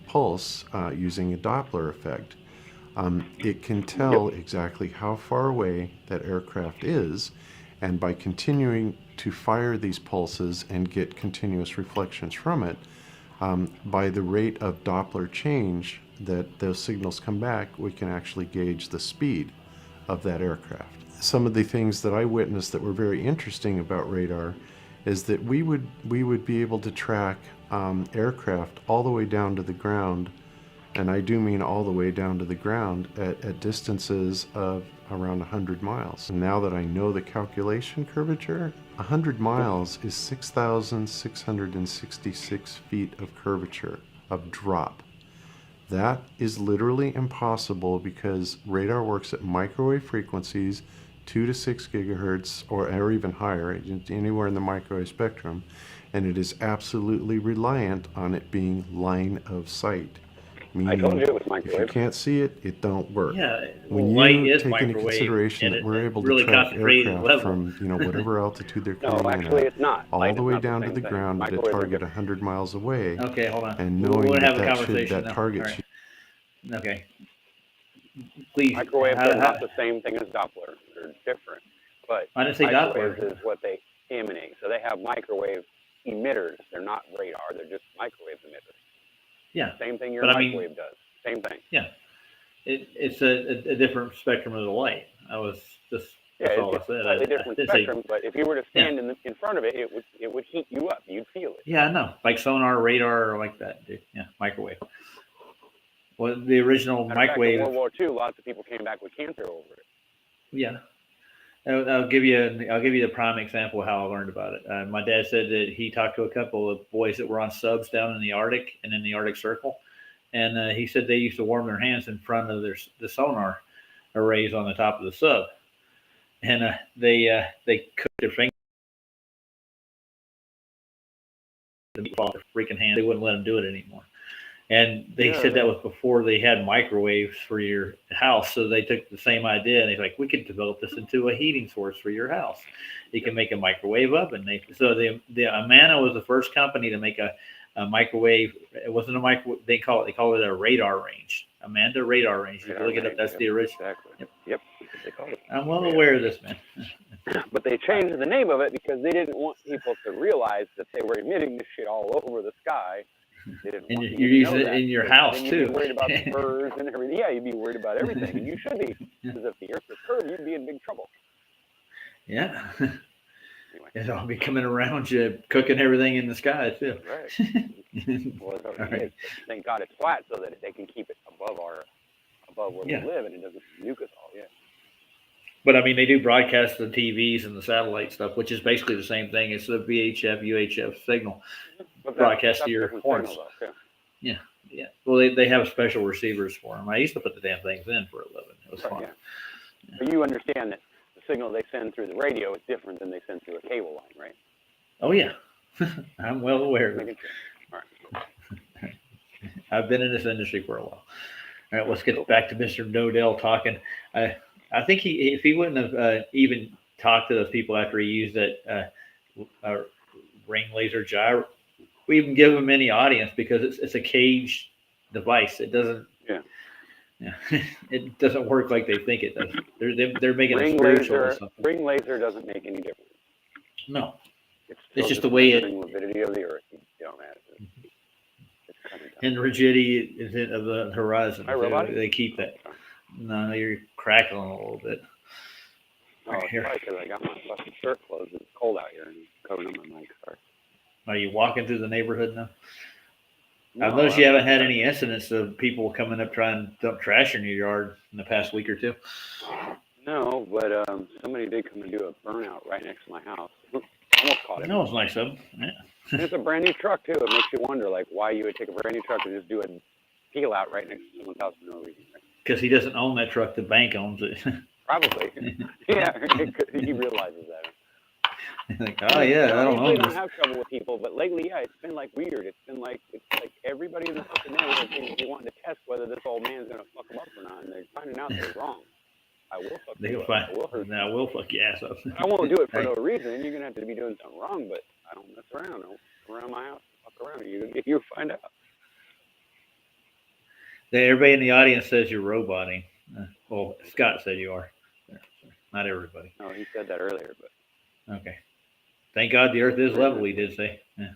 Speaker 17: pulse, using a Doppler effect, it can tell exactly how far away that aircraft is, and by continuing to fire these pulses and get continuous reflections from it, by the rate of Doppler change that those signals come back, we can actually gauge the speed of that aircraft. Some of the things that I witnessed that were very interesting about radar is that we would be able to track aircraft all the way down to the ground, and I do mean all the way down to the ground at distances of around 100 miles. And now that I know the calculation curvature, 100 miles is 6,666 feet of curvature, of drop. That is literally impossible because radar works at microwave frequencies, 2 to 6 gigahertz or even higher, anywhere in the microwave spectrum, and it is absolutely reliant on it being line of sight. Meaning,
Speaker 6: I told you it was microwave.
Speaker 17: if you can't see it, it don't work.
Speaker 2: Yeah,
Speaker 17: When
Speaker 2: light
Speaker 17: you
Speaker 2: is
Speaker 17: take into
Speaker 2: microwave,
Speaker 17: consideration
Speaker 2: and
Speaker 17: that
Speaker 2: it
Speaker 17: we're able
Speaker 2: really
Speaker 17: to track
Speaker 2: concentrated
Speaker 17: aircraft
Speaker 2: level.
Speaker 17: from whatever altitude they're
Speaker 6: No,
Speaker 17: coming
Speaker 6: actually
Speaker 17: in
Speaker 6: it's not.
Speaker 17: all
Speaker 6: Light
Speaker 17: the
Speaker 6: is
Speaker 17: way
Speaker 6: not the
Speaker 17: down to
Speaker 6: same
Speaker 17: the
Speaker 6: thing.
Speaker 17: ground at a
Speaker 6: Microwave is
Speaker 17: target
Speaker 6: different.
Speaker 17: 100 miles away,
Speaker 2: Okay, hold on.
Speaker 17: and
Speaker 2: We'll
Speaker 17: knowing
Speaker 2: have a
Speaker 17: that
Speaker 2: conversation now.
Speaker 17: target
Speaker 2: All right.
Speaker 17: should
Speaker 2: Okay. Please.
Speaker 6: Microwaves are not the same thing as Doppler. They're different. But
Speaker 2: I didn't say
Speaker 6: microwaves
Speaker 2: Doppler.
Speaker 6: is what they emanate. So they have microwave emitters. They're not radar. They're just microwave emitters.
Speaker 2: Yeah.
Speaker 6: Same thing your
Speaker 2: But I mean-
Speaker 6: microwave does. Same thing.
Speaker 2: Yeah. It's a different spectrum of the light. I was just
Speaker 6: Yeah,
Speaker 2: that's all I
Speaker 6: it's
Speaker 2: said.
Speaker 6: slightly
Speaker 2: I
Speaker 6: different
Speaker 2: didn't say-
Speaker 6: spectrum, but if you were to stand in front of it, it would heat you up. You'd feel it.
Speaker 2: Yeah, I know. Like sonar, radar, or like that, dude. Yeah, microwave. Well, the original
Speaker 6: Matter of fact,
Speaker 2: microwave.
Speaker 6: in World War II, lots of people came back with cancer over it.
Speaker 2: Yeah. I'll give you the prime example of how I learned about it. My dad said that he talked to a couple of boys that were on subs down in the Arctic and in the Arctic Circle, and he said they used to warm their hands in front of the sonar arrays on the top of the sub, and they cooked their fingers. Off their freaking hand. They wouldn't let them do it anymore. And they said that was before they had microwaves for your house. So they took the same idea and they're like, we could develop this into a heating source for your house. You can make a microwave oven. So the Amana was the first company to make a microwave. It wasn't a microwave. They call it a radar range. Amanda radar range. You can look it up. That's the original.
Speaker 6: Exactly. Yep. They call it.
Speaker 2: I'm well aware of this, man.
Speaker 6: But they changed the name of it because they didn't want people to realize that they were emitting this shit all over the sky. They didn't want
Speaker 2: you're using it in your house
Speaker 6: you'd
Speaker 2: too.
Speaker 6: Be worried about the birds and everything. Yeah, you'd be worried about everything, and you should be, because if the Earth was curved, you'd be in big trouble.
Speaker 2: Yeah. It'll be coming around you, cooking everything in the sky too.
Speaker 6: Right. Well, right. Thank God it's flat so that they can keep it above where we live, and it doesn't nuke us all. Yeah.
Speaker 2: But I mean, they do broadcast the TVs and the satellite stuff, which is basically the same thing. It's the VHF, UHF signal broadcast to your horns. Yeah. Well, they have special receivers for them. I used to put the damn things in for a living. It was fun.
Speaker 6: Yeah. But you understand that the signal they send through the radio is different than they send through a cable line, right?
Speaker 2: Oh yeah, I'm well aware of it.
Speaker 6: All right.
Speaker 2: I've been in this industry for a while. All right, let's get back to Mr. Nodell talking. I think if he wouldn't have even talked to those people after he used that ring laser gyro, we even give him any audience because it's a caged device. It doesn't. Yeah. It doesn't work like they think it does. They're making a spiritual or something.
Speaker 6: Ring laser doesn't make any difference.
Speaker 2: No. It's just the way it.
Speaker 6: Lividity of the Earth.
Speaker 2: And the rigidity of the horizon.
Speaker 6: Hi, Robot.
Speaker 2: They keep that. No, you're crackling a little bit.
Speaker 6: Oh, it's probably because I got my fucking shirt closed. It's cold out here and covering up my mic. Sorry.
Speaker 2: Are you walking through the neighborhood now?
Speaker 6: No,
Speaker 2: I've noticed you haven't had any incidents of people coming up trying to dump trash in your yard in the past week or two.
Speaker 6: No, but somebody did come and do a burnout right next to my house. Almost caught it.
Speaker 2: That was nice of them. Yeah.
Speaker 6: It's a brand new truck too. It makes you wonder, like, why you would take a brand new truck and just do a peel out right next to someone's house for no reason.
Speaker 2: Because he doesn't own that truck. The bank owns it.
Speaker 6: Probably. Yeah, he realizes that.
Speaker 2: Like, oh yeah, I don't know.
Speaker 6: I don't have trouble with people, but lately, yeah, it's been like weird. It's like everybody in the fucking neighborhood seems to be wanting to test whether this old man's gonna fuck them up or not, and they're finding out they're wrong. I will fuck you up. I will hurt you.
Speaker 2: I will fuck your ass up.
Speaker 6: I won't do it for no reason. You're gonna have to be doing something wrong, but I don't mess around. I don't around my house. Fuck around. You find out.
Speaker 2: Everybody in the audience says you're roboting. Well, Scott said you are. Not everybody.
Speaker 6: No, he said that earlier, but
Speaker 2: okay. Thank God the Earth is level. He did say. Yeah.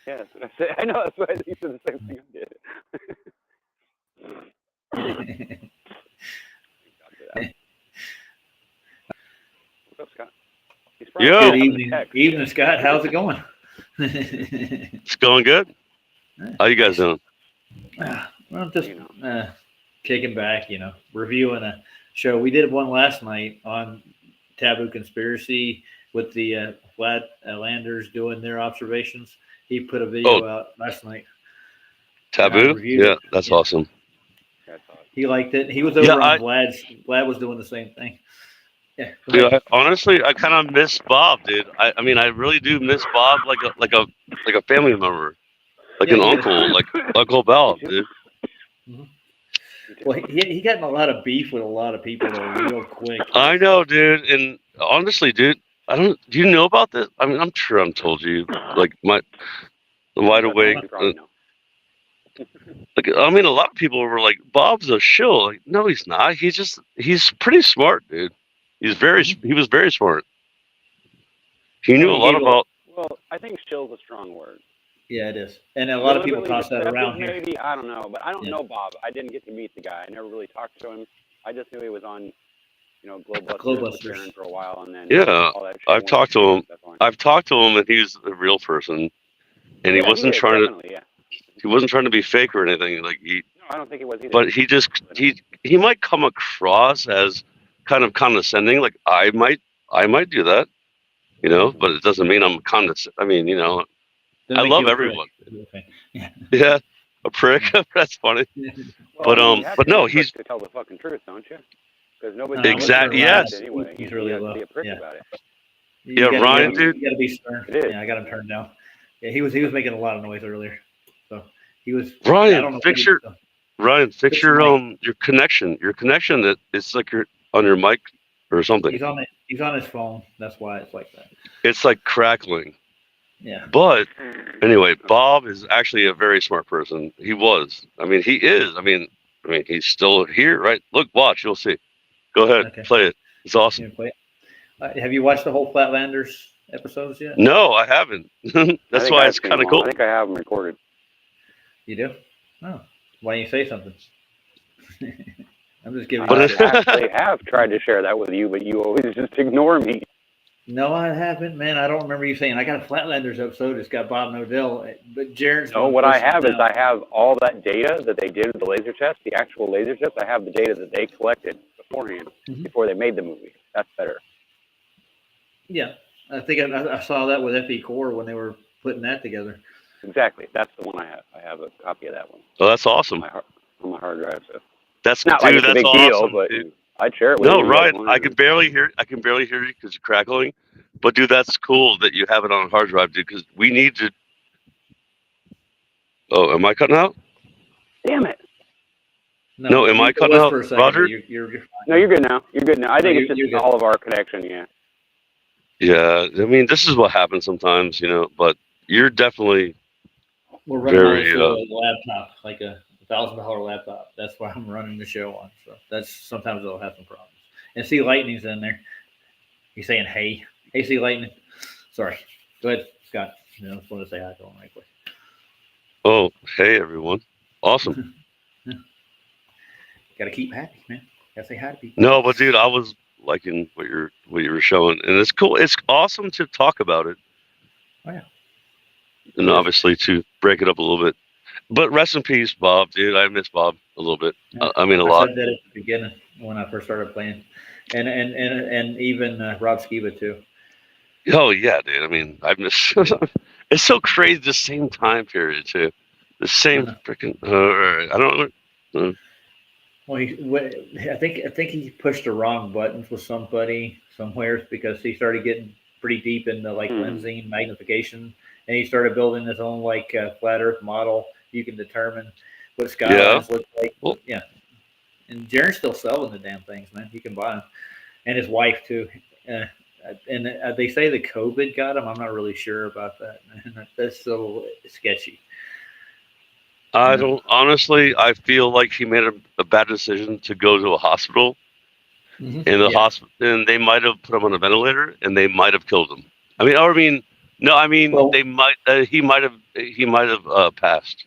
Speaker 6: Yeah, that's what I said. I know. That's why he said the same thing I did. What's up, Scott?
Speaker 2: Good evening, Scott. How's it going?
Speaker 21: It's going good. How you guys doing?
Speaker 2: Well, just kicking back, reviewing a show. We did one last night on Taboo Conspiracy with the Flatlanders doing their observations. He put a video out last night.
Speaker 21: Taboo? Yeah, that's awesome.
Speaker 2: He liked it. He was over on Vlad's. Vlad was doing the same thing. Yeah.
Speaker 21: Dude, honestly, I kind of miss Bob, dude. I mean, I really do miss Bob, like a family member, like an uncle, like Uncle Bob, dude.
Speaker 2: Mm-hmm. Well, he got in a lot of beef with a lot of people though, real quick.
Speaker 21: I know, dude. And honestly, dude, do you know about this? I mean, I'm sure I'm told you, like the Wide Awake. Like, I mean, a lot of people were like, Bob's a shill. Like, no, he's not. He's pretty smart, dude. He was very smart. He knew a lot about.
Speaker 6: Well, I think shill's a strong word.
Speaker 2: Yeah, it is. And a lot of people toss that around here.
Speaker 6: Maybe, I don't know, but I don't know Bob. I didn't get to meet the guy. I never really talked to him. I just knew he was on, Glowbusters for a while, and then all that shit
Speaker 21: I've talked to him. I've talked to him, and he's a real person, and he wasn't trying to. He wasn't trying to be fake or anything. Like
Speaker 6: No, I don't think he was either.
Speaker 21: But he might come across as kind of condescending. Like I might do that, but it doesn't mean I'm condescending. I mean, I love everyone. Yeah, a prick. That's funny.
Speaker 6: Well,
Speaker 21: but no, he's
Speaker 6: to tell the fucking truth, don't you? Because nobody.
Speaker 21: Exactly. Yes.
Speaker 6: Anyway,
Speaker 2: he's really low.
Speaker 6: Be a prick about it.
Speaker 21: Yeah, Ryan, dude.
Speaker 2: You gotta be stern. Yeah, I got him turned down. Yeah, he was making a lot of noise earlier, so He was I don't know
Speaker 21: fix your connection. Your connection that it's like you're on your mic or something.
Speaker 2: He's on his phone. That's why it's like that.
Speaker 21: It's like crackling.
Speaker 2: Yeah.
Speaker 21: But anyway, Bob is actually a very smart person. He was. I mean, he is. I mean, he's still here, right? Look, watch, you'll see. Go ahead, play it. It's awesome.
Speaker 2: Play it. Have you watched the whole Flatlanders episodes yet?
Speaker 21: No, I haven't. That's why it's kind of cool.
Speaker 6: I think I have them recorded.
Speaker 2: You do? Oh, why don't you say something? I'm just giving.
Speaker 6: I actually have tried to share that with you, but you always just ignore me.
Speaker 2: No, I haven't, man. I don't remember you saying. I got a Flatlanders episode. It's got Bob Nodell, but Jared's.
Speaker 6: No, what I have is I have all that data that they did with the laser test, the actual laser test. I have the data that they collected beforehand, before they made the movie. That's better.
Speaker 2: Yeah, I think I saw that with FE Core when they were putting that together.
Speaker 6: Exactly, that's the one I have. I have a copy of that one.
Speaker 21: Oh, that's awesome.
Speaker 6: On my hard drive, so
Speaker 21: that's
Speaker 6: not
Speaker 21: dude,
Speaker 6: like it's
Speaker 21: that's
Speaker 6: a big
Speaker 21: awesome,
Speaker 6: deal, but
Speaker 21: dude.
Speaker 6: I'd share it with you.
Speaker 21: No, Ryan, I can barely hear you because you're crackling. But dude, that's cool that you have it on a hard drive, dude. Because we need to. Oh, am I cutting out?
Speaker 6: Damn it!
Speaker 21: No, am I cutting out, Roger?
Speaker 6: No, you're good now. You're good now. I think it's just all of our connection. Yeah.
Speaker 21: Yeah, I mean, this is what happens sometimes, But you're definitely.
Speaker 2: We're running a laptop, like a $1,000 laptop. That's why I'm running the show on. So that's sometimes they'll have some problems. And see, Lightning's in there. He's saying, "Hey, see, Lightning." Sorry. Go ahead, Scott. I just want to say hi to him right quick.
Speaker 21: Oh, hey everyone! Awesome.
Speaker 2: Got to keep happy, man. Got to say hi to people.
Speaker 21: No, but dude, I was liking what you were showing, and it's cool. It's awesome to talk about it.
Speaker 2: Oh yeah.
Speaker 21: And obviously to break it up a little bit. But rest in peace, Bob, dude. I miss Bob a little bit.
Speaker 2: Yeah.
Speaker 21: I mean, a lot.
Speaker 2: I said that at the beginning when I first started playing, and even Rob Skiba too.
Speaker 21: Oh yeah, dude. I mean, I miss. It's so crazy. The same time period too. The same freaking. I don't know.
Speaker 2: Well, I think he pushed the wrong buttons with somebody somewhere because he started getting pretty deep into like lensing, magnification, and he started building his own like flat Earth model. You can determine what skylines look like. Well, yeah, and Jaren's still selling the damn things, man. You can buy them, and his wife too. And they say the COVID got him. I'm not really sure about that, man. That's so sketchy.
Speaker 21: I don't honestly. I feel like he made a bad decision to go to a hospital. In the hospital, and they might have put him on a ventilator, and they might have killed him. They might. He might have passed.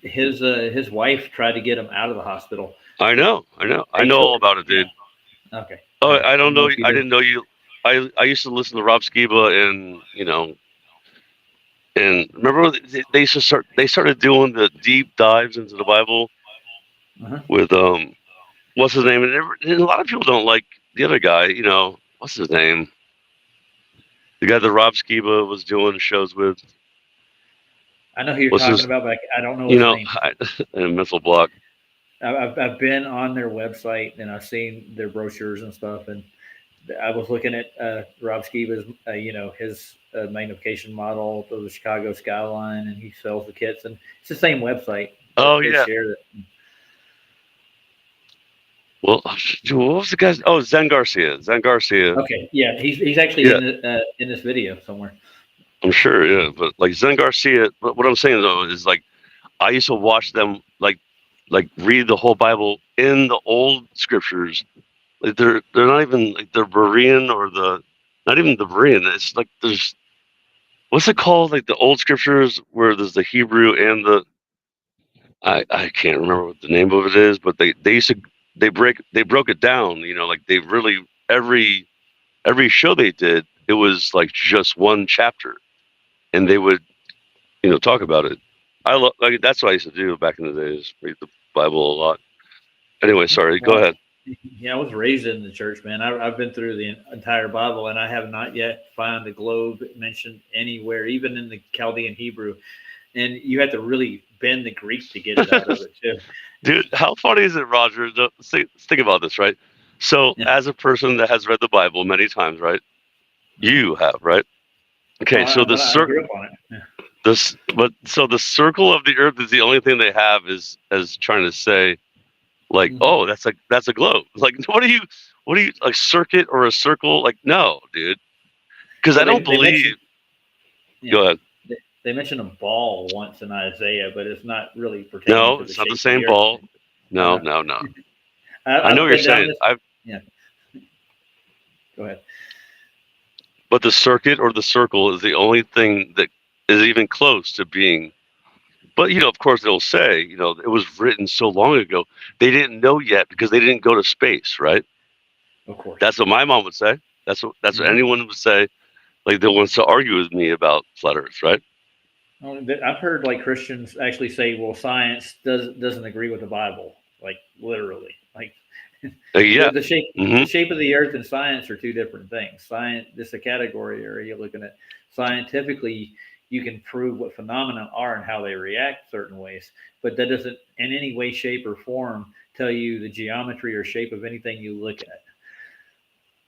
Speaker 2: His wife tried to get him out of the hospital.
Speaker 21: I know all about it, dude.
Speaker 2: Yeah. Okay.
Speaker 21: Oh, I don't know. I didn't know you. I used to listen to Rob Skiba, and remember they used to start. They started doing the deep dives into the Bible with what's his name? And a lot of people don't like the other guy. What's his name? The guy that Rob Skiba was doing shows with.
Speaker 2: I know who you're talking about, but I don't know his name.
Speaker 21: A mental block.
Speaker 2: I've been on their website and I've seen their brochures and stuff, and I was looking at Rob Skiba's, his magnification model for the Chicago skyline, and he sells the kits, and it's the same website.
Speaker 21: Oh
Speaker 2: they
Speaker 21: yeah.
Speaker 2: share it.
Speaker 21: Well, what was the guy's? Oh, Zen Garcia.
Speaker 2: Okay, yeah, he's actually in this video somewhere.
Speaker 21: I'm sure, yeah, but like Zen Garcia. But what I'm saying though is like, I used to watch them like read the whole Bible in the old scriptures. Like they're not even like the Berean or not even the Berean. It's like there's what's it called? Like the old scriptures where there's the Hebrew and the I can't remember what the name of it is, but they used to. They broke it down, like they really every show they did, it was like just one chapter, and they would, talk about it. That's what I used to do back in the days, read the Bible a lot. Anyway, sorry, go ahead.
Speaker 2: Yeah, I was raised in the church, man. I've been through the entire Bible, and I have not yet found the globe mentioned anywhere, even in the Chaldean Hebrew. And you have to really bend the Greek to get it out of it too.
Speaker 21: Dude, how funny is it, Roger? Think about this, right? So, as a person that has read the Bible many times, right? You have, right? Okay, so the circle. So the circle of the Earth is the only thing they have is as trying to say, like, oh, that's a globe. Like, what do you a circuit or a circle? Like, no, dude, because I don't believe. Go ahead.
Speaker 2: They mentioned a ball once in Isaiah, but it's not really pertaining.
Speaker 21: No,
Speaker 2: to the
Speaker 21: it's not the
Speaker 2: shape
Speaker 21: same
Speaker 2: of the
Speaker 21: ball.
Speaker 2: earth.
Speaker 21: No. I know what you're saying.
Speaker 2: Yeah. Go ahead.
Speaker 21: But the circuit or the circle is the only thing that is even close to being. But of course, they'll say, it was written so long ago. They didn't know yet because they didn't go to space, right?
Speaker 2: Of course.
Speaker 21: That's what my mom would say. That's what anyone would say, like that wants to argue with me about flat Earth, right?
Speaker 2: Well, I've heard like Christians actually say, "Well, science doesn't agree with the Bible," like literally, like.
Speaker 21: Yeah.
Speaker 2: The shape of the Earth and science are two different things. Science, this is a category area you're looking at. Scientifically, you can prove what phenomena are and how they react certain ways, but that doesn't in any way, shape, or form tell you the geometry or shape of anything you look at.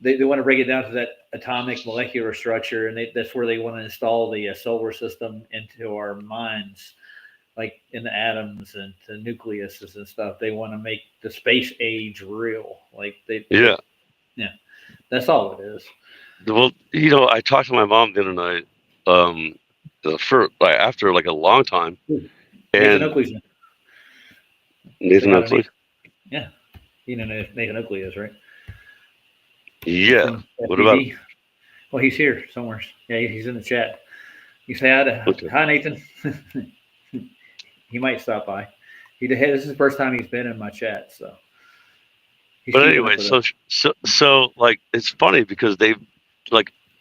Speaker 2: They want to break it down to that atomic molecular structure, and that's where they want to install the solar system into our minds, like in the atoms and the nucleuses and stuff. They want to make the space age real. Like yeah, that's all it is.
Speaker 21: Well, I talked to my mom the other night, after like a long time, and Nathan Oakley.
Speaker 2: Yeah, Nathan Oakley is, right?
Speaker 21: Yeah. What about him?
Speaker 2: Well, he's here somewhere. Yeah, he's in the chat. You say hi, Nathan. He might stop by. This is the first time he's been in my chat, so.
Speaker 21: But anyway, so like it's funny because they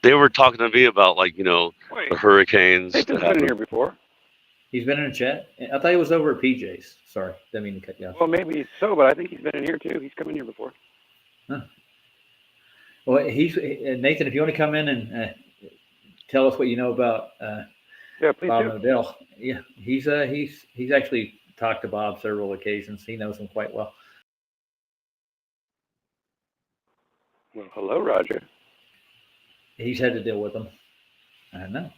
Speaker 21: were talking to me about the hurricanes.
Speaker 6: Nathan's been in here before.
Speaker 2: He's been in a chat. I thought he was over at PJ's. Sorry, didn't mean to cut you off.
Speaker 6: Well, maybe so, but I think he's been in here too. He's come in here before.
Speaker 2: Huh. Well, Nathan. If you want to come in and tell us what you know about Bob Nodell. Yeah, he's actually talked to Bob several occasions. He knows him quite well.
Speaker 6: Well, hello, Roger.
Speaker 2: He's had to deal with them. I know.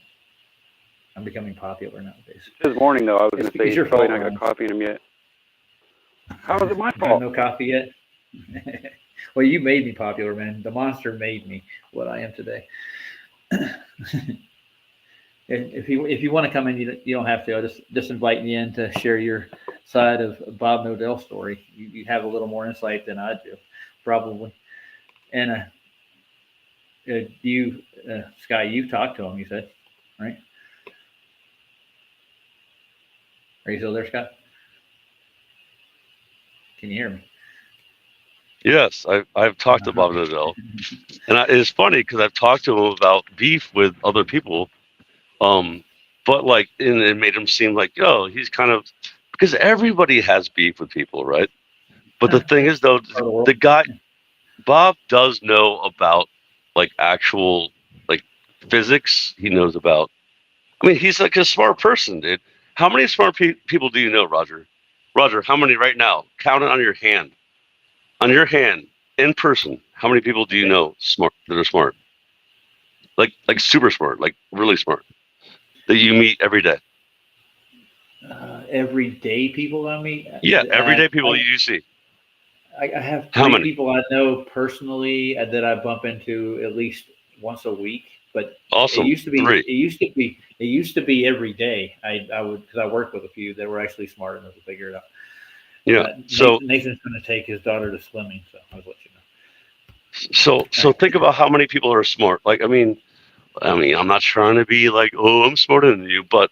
Speaker 2: I'm becoming popular nowadays.
Speaker 6: This morning, though, I was going to say he's probably not got coffee in him yet. How is it my fault?
Speaker 2: No coffee yet? Well, you made me popular, man. The monster made me what I am today. If you want to come in, you don't have to. I'll just invite you in to share your side of Bob Nodell's story. You have a little more insight than I do, probably. And Sky, you've talked to him, you said, right? Are you still there, Scott? Can you hear me?
Speaker 21: Yes, I've talked to Bob Nodell, and it's funny because I've talked to him about beef with other people, but it made him seem like, he's kind of, because everybody has beef with people, right? But the thing is, though, the guy Bob does know about actual physics. He knows about. I mean, he's a smart person, dude. How many smart people do you know, Roger? Roger, how many right now? Count it on your hand. On your hand, in person, how many people do you know that are smart? Like super smart, like really smart, that you meet every day?
Speaker 2: Everyday people I meet?
Speaker 21: Yeah, everyday people you see.
Speaker 2: I have three people I know personally that I bump into at least once a week. But
Speaker 21: awesome.
Speaker 2: It used to be every day. I would, because I worked with a few that were actually smart enough to figure it out.
Speaker 21: Yeah. So
Speaker 2: Nathan's going to take his daughter to swimming, so I'll let you know.
Speaker 21: So think about how many people are smart. I mean, I'm not trying to be I'm smarter than you, but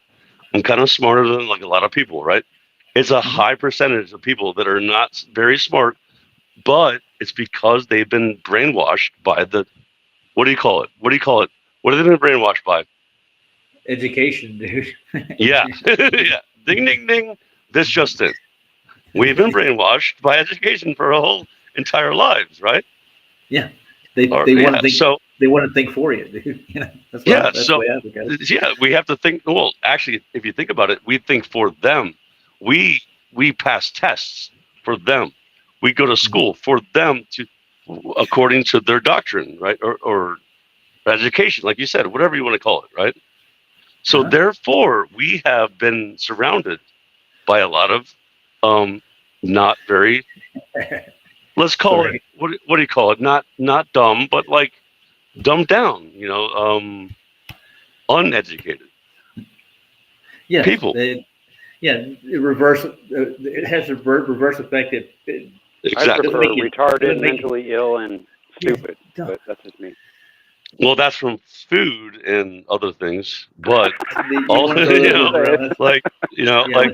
Speaker 21: I'm kind of smarter than a lot of people, right? It's a high percentage of people that are not very smart, but it's because they've been brainwashed by what do you call it? What have they been brainwashed by?
Speaker 2: Education, dude.
Speaker 21: Yeah. Yeah. Ding, ding, ding. This just in. We've been brainwashed by education for our whole entire lives, right?
Speaker 2: Yeah. They want to think. So they want to think for you, dude. That's the way I look at it.
Speaker 21: Yeah, we have to think. Well, actually, if you think about it, we think for them. We pass tests for them. We go to school for them according to their doctrine, right? Or education, like you said, whatever you want to call it, right? So therefore, we have been surrounded by a lot of not very, let's call it, what do you call it? Not dumb, but like dumbed down, uneducated.
Speaker 2: Yeah,
Speaker 21: people.
Speaker 2: It has a reverse effect.
Speaker 21: Exactly.
Speaker 6: I prefer retarded, mentally ill, and stupid, but that's just me.
Speaker 21: Well, that's from food and other things, but
Speaker 2: also,
Speaker 21: like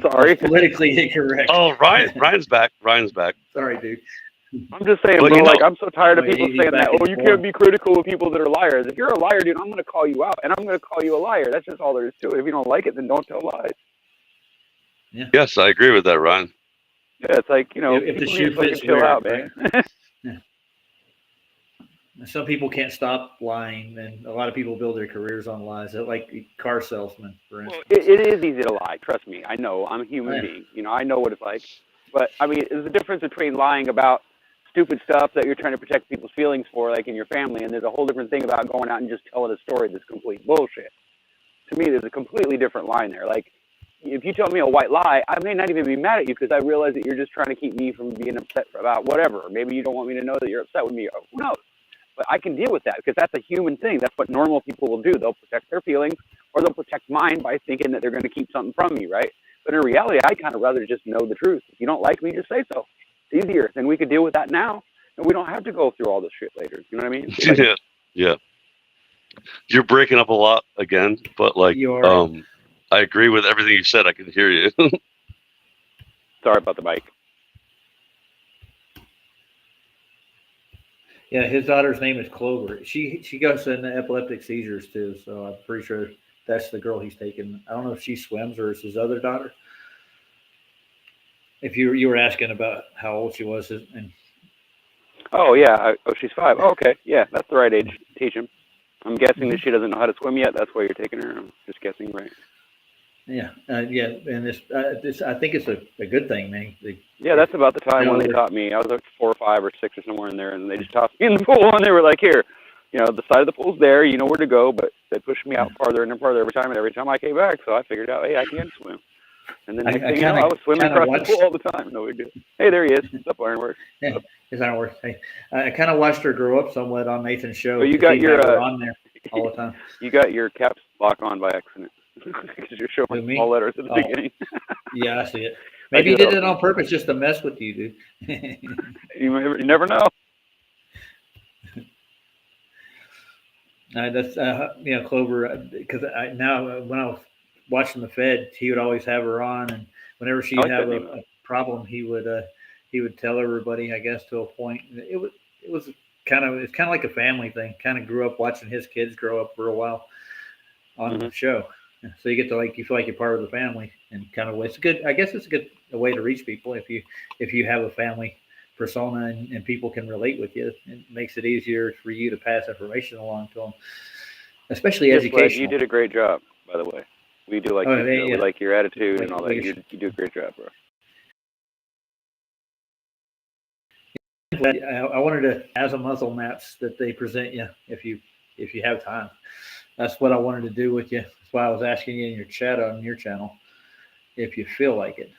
Speaker 2: sorry, politically incorrect.
Speaker 21: Oh, Ryan's back.
Speaker 2: Sorry, dude.
Speaker 6: I'm just saying, bro. Like, I'm so tired of people saying that. Oh, you can't be critical of people that are liars. If you're a liar, dude, I'm going to call you out, and I'm going to call you a liar. That's just all there is to it. If you don't like it, then don't tell lies.
Speaker 2: Yeah.
Speaker 21: Yes, I agree with that, Ryan.
Speaker 6: Yeah, it's like,
Speaker 2: if the shoe fits,
Speaker 6: chill out, man.
Speaker 2: Some people can't stop lying, and a lot of people build their careers on lies. They're like car salesmen, for instance.
Speaker 6: It is easy to lie. Trust me. I know. I'm a human being. I know what it's like. But, I mean, there's a difference between lying about stupid stuff that you're trying to protect people's feelings for, like in your family, and there's a whole different thing about going out and just telling a story that's complete bullshit. To me, there's a completely different line there. Like, if you tell me a white lie, I may not even be mad at you because I realize that you're just trying to keep me from being upset about whatever. Or maybe you don't want me to know that you're upset with me. Who knows? But I can deal with that because that's a human thing. That's what normal people will do. They'll protect their feelings or they'll protect mine by thinking that they're going to keep something from me, right? But in reality, I kind of rather just know the truth. If you don't like me, just say so. It's easier. Then we could deal with that now, and we don't have to go through all this shit later. You know what I mean? Like,
Speaker 21: yeah. You're breaking up a lot again, but like, I agree with everything you said. I can hear you.
Speaker 6: Sorry about the mic.
Speaker 2: Yeah, his daughter's name is Clover. She goes into epileptic seizures too, so I'm pretty sure that's the girl he's taking. I don't know if she swims or it's his other daughter. If you were asking about how old she was, and
Speaker 6: oh yeah, she's 5. Oh, okay, yeah, that's the right age to teach him. I'm guessing that she doesn't know how to swim yet. That's why you're taking her. I'm just guessing, right?
Speaker 2: Yeah, and this I think it's a good thing, man.
Speaker 6: Yeah, that's about the time when they taught me. I was like 4 or 5 or 6 or somewhere in there, and they just tossed me in the pool, and they were like, "Here, the side of the pool's there. You know where to go." But they pushed me out farther and farther every time, and every time I came back, so I figured out, hey, I can swim. And then next thing you know, I was swimming across the pool all the time. No big deal. Hey, there he is. What's up, Ironworks?
Speaker 2: Yeah, it's Ironworks. Hey, I kind of watched her grow up somewhat on Nathan's show.
Speaker 6: So you got your
Speaker 2: on there all the time.
Speaker 6: You got your caps lock on by accident. Because you're showing small letters at the beginning.
Speaker 2: Yeah, I see it. Maybe he did it on purpose just to mess with you, dude.
Speaker 6: You never know.
Speaker 2: That's Clover, because now when I was watching the Fed, he would always have her on, and whenever she'd have a problem, he would tell everybody, I guess, to a point. It's kind of like a family thing. Kind of grew up watching his kids grow up for a while on the show. So you get to you feel like you're part of the family, and kind of it's good. I guess it's a good way to reach people if you have a family persona and people can relate with you. It makes it easier for you to pass information along to them, especially education.
Speaker 6: You did a great job, by the way. We do like we like your attitude and all that. You do a great job, bro.
Speaker 2: I wanted to have some muscle maps that they present you if you have time. That's what I wanted to do with you. That's why I was asking you in your chat on your channel if you feel like it.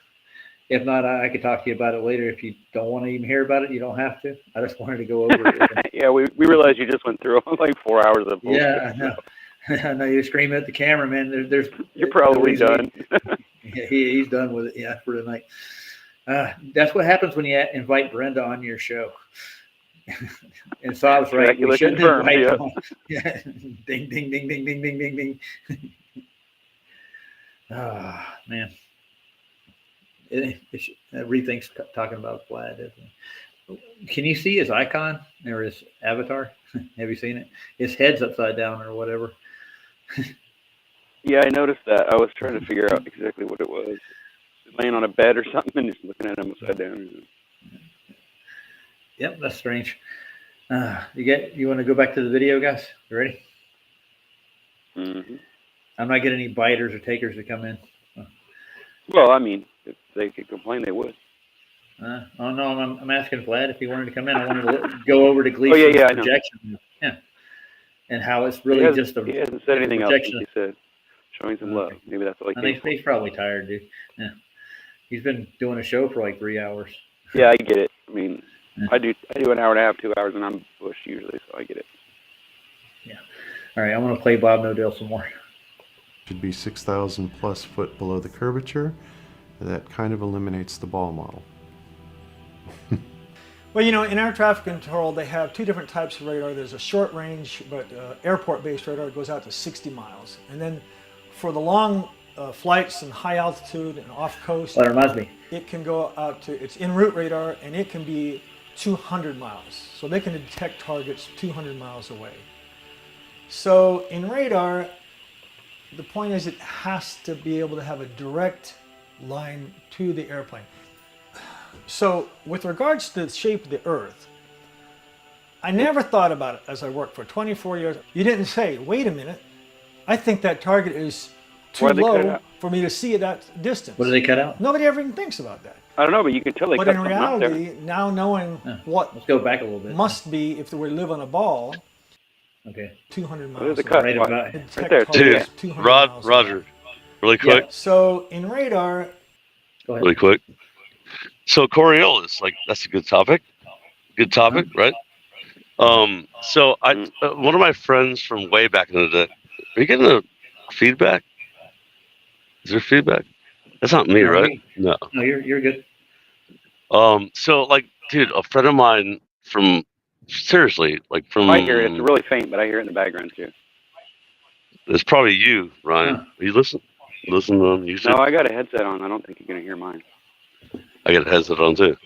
Speaker 2: If not, I could talk to you about it later. If you don't want to even hear about it, you don't have to. I just wanted to go over it.
Speaker 6: Yeah, we realized you just went through like 4 hours of bullshit.
Speaker 2: Yeah, I know. I know you're screaming at the camera, man.
Speaker 6: You're probably done.
Speaker 2: Yeah, he's done with it. Yeah, for tonight. That's what happens when you invite Brenda on your show. And so I was right. We shouldn't invite her on. Yeah. Ding, ding, ding, ding, ding, ding, ding, ding. Ah, man. Rethink's talking about Vlad, isn't it? Can you see his icon or his avatar? Have you seen it? His head's upside down or whatever.
Speaker 6: Yeah, I noticed that. I was trying to figure out exactly what it was. Laying on a bed or something and just looking at him upside down.
Speaker 2: Yep, that's strange. You want to go back to the video, guys? You ready?
Speaker 6: Mm-hmm.
Speaker 2: I'm not getting any biters or takers to come in.
Speaker 6: Well, I mean, if they could complain, they would.
Speaker 2: Oh no, I'm asking Vlad if he wanted to come in. I wanted to go over to Gleason's projection. Yeah, and how it's really just a
Speaker 6: he hasn't said anything else. He said showing some love. Maybe that's what
Speaker 2: I think he's probably tired, dude. Yeah. He's been doing a show for like 3 hours.
Speaker 6: Yeah, I get it. I mean, I do an hour and a half, 2 hours, and I'm bush usually, so I get it.
Speaker 2: Yeah. All right, I'm gonna play Bob Nodell some more.
Speaker 17: Should be 6,000 plus foot below the curvature. That kind of eliminates the ball model.
Speaker 20: Well, you know, in air traffic control, they have two different types of radar. There's a short range, but airport-based radar goes out to 60 miles. And then for the long flights and high altitude and off coast,
Speaker 2: that reminds me,
Speaker 20: it can go out to, it's en route radar, and it can be 200 miles. So they can detect targets 200 miles away. So in radar, the point is it has to be able to have a direct line to the airplane. So with regards to the shape of the Earth, I never thought about it as I worked for 24 years. You didn't say, wait a minute, I think that target is too low for me to see at that distance.
Speaker 2: What did they cut out?
Speaker 20: Nobody ever even thinks about that.
Speaker 6: I don't know, but you can tell they
Speaker 20: but
Speaker 6: cut
Speaker 20: in
Speaker 6: something out there.
Speaker 20: reality, now knowing what
Speaker 2: let's go back a little bit.
Speaker 20: Must be if we live on a ball.
Speaker 2: Okay.
Speaker 20: 200 miles.
Speaker 6: There's a cut
Speaker 20: right
Speaker 6: there.
Speaker 21: Dude, Roger, really quick.
Speaker 20: Yeah. So in radar,
Speaker 2: go ahead.
Speaker 21: Really quick. So Coriolis, like that's a good topic. Good topic, right? So I one of my friends from way back in the day. Are you getting the feedback? Is there feedback? That's not me, right? No.
Speaker 2: No, you're good.
Speaker 21: So like, dude, a friend of mine from seriously, like from
Speaker 6: I hear it. It's really faint, but I hear it in the background too.
Speaker 21: It's probably you, Ryan.
Speaker 2: Huh.
Speaker 21: You listen to them. You
Speaker 6: No, I got a headset on. I don't think you're gonna hear mine.
Speaker 21: I got a headset on too.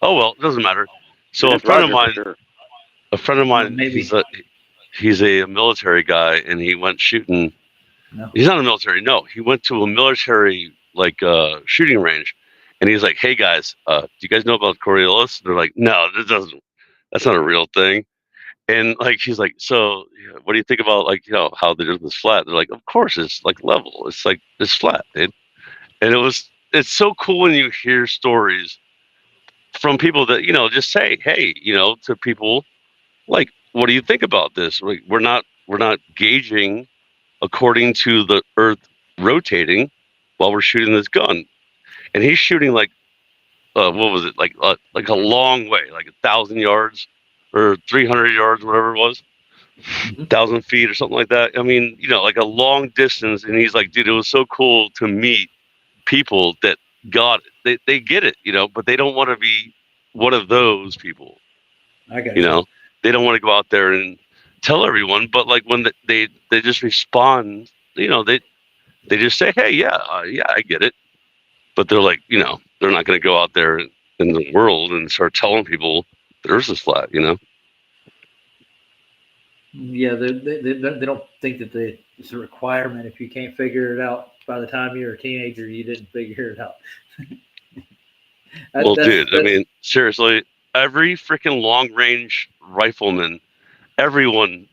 Speaker 21: Oh well, it doesn't matter. So
Speaker 6: It's
Speaker 21: a friend
Speaker 6: Roger
Speaker 21: of mine, he's a military guy, and he went shooting.
Speaker 2: No.
Speaker 21: He's not a military. No, he went to a military like shooting range, and he's like, "Hey guys, do you guys know about Coriolis?" They're like, "No, that's not a real thing." And like he's like, "So what do you think about like how the Earth is flat?" They're like, "Of course, it's like level. It's like it's flat, dude." And it's so cool when you hear stories from people that just say, "Hey," to people like, "What do you think about this?" Like, we're not gauging according to the Earth rotating while we're shooting this gun, and he's shooting like what was it like a long way, like 1,000 yards or 300 yards, whatever it was, 1,000 feet or something like that. I mean, like a long distance, and he's like, "Dude, it was so cool to meet people that got it. They get it, but they don't want to be one of those people.
Speaker 2: I got
Speaker 21: they don't want to go out there and tell everyone, but like when they just respond, they just say, "Hey, yeah, I get it," but they're like, they're not going to go out there in the world and start telling people the Earth is flat,
Speaker 2: Yeah, they don't think that it's a requirement. If you can't figure it out by the time you're a teenager, you didn't figure it out.
Speaker 21: Well, dude, I mean, seriously, every freaking long range rifleman, everyone,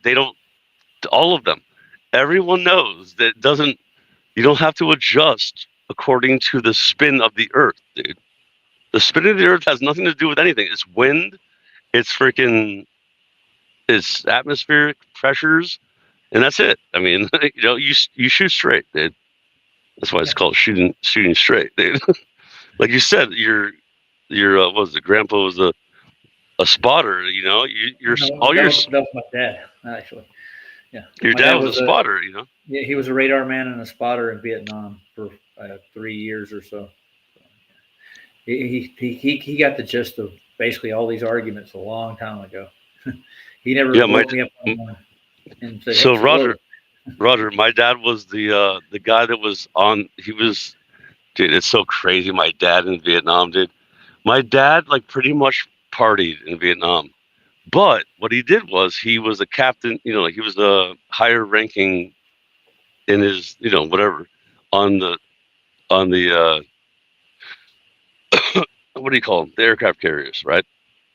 Speaker 21: all of them, everyone knows that you don't have to adjust according to the spin of the Earth, dude. The spin of the Earth has nothing to do with anything. It's wind, it's atmospheric pressures, and that's it. I mean, you shoot straight, dude. That's why it's called shooting straight, dude. Like you said, your what was it? Grandpa was a spotter.
Speaker 2: That was my dad, actually. Yeah,
Speaker 21: your dad was a spotter.
Speaker 2: Yeah, he was a radar man and a spotter in Vietnam for 3 years or so. He got the gist of basically all these arguments a long time ago. He never woke me up on one and said,
Speaker 21: so Roger, my dad was the guy that was on. Dude, it's so crazy. My dad in Vietnam, dude. My dad pretty much partied in Vietnam, but what he did was he was a captain. He was a higher ranking in his whatever on the what do you call them? The aircraft carriers, right?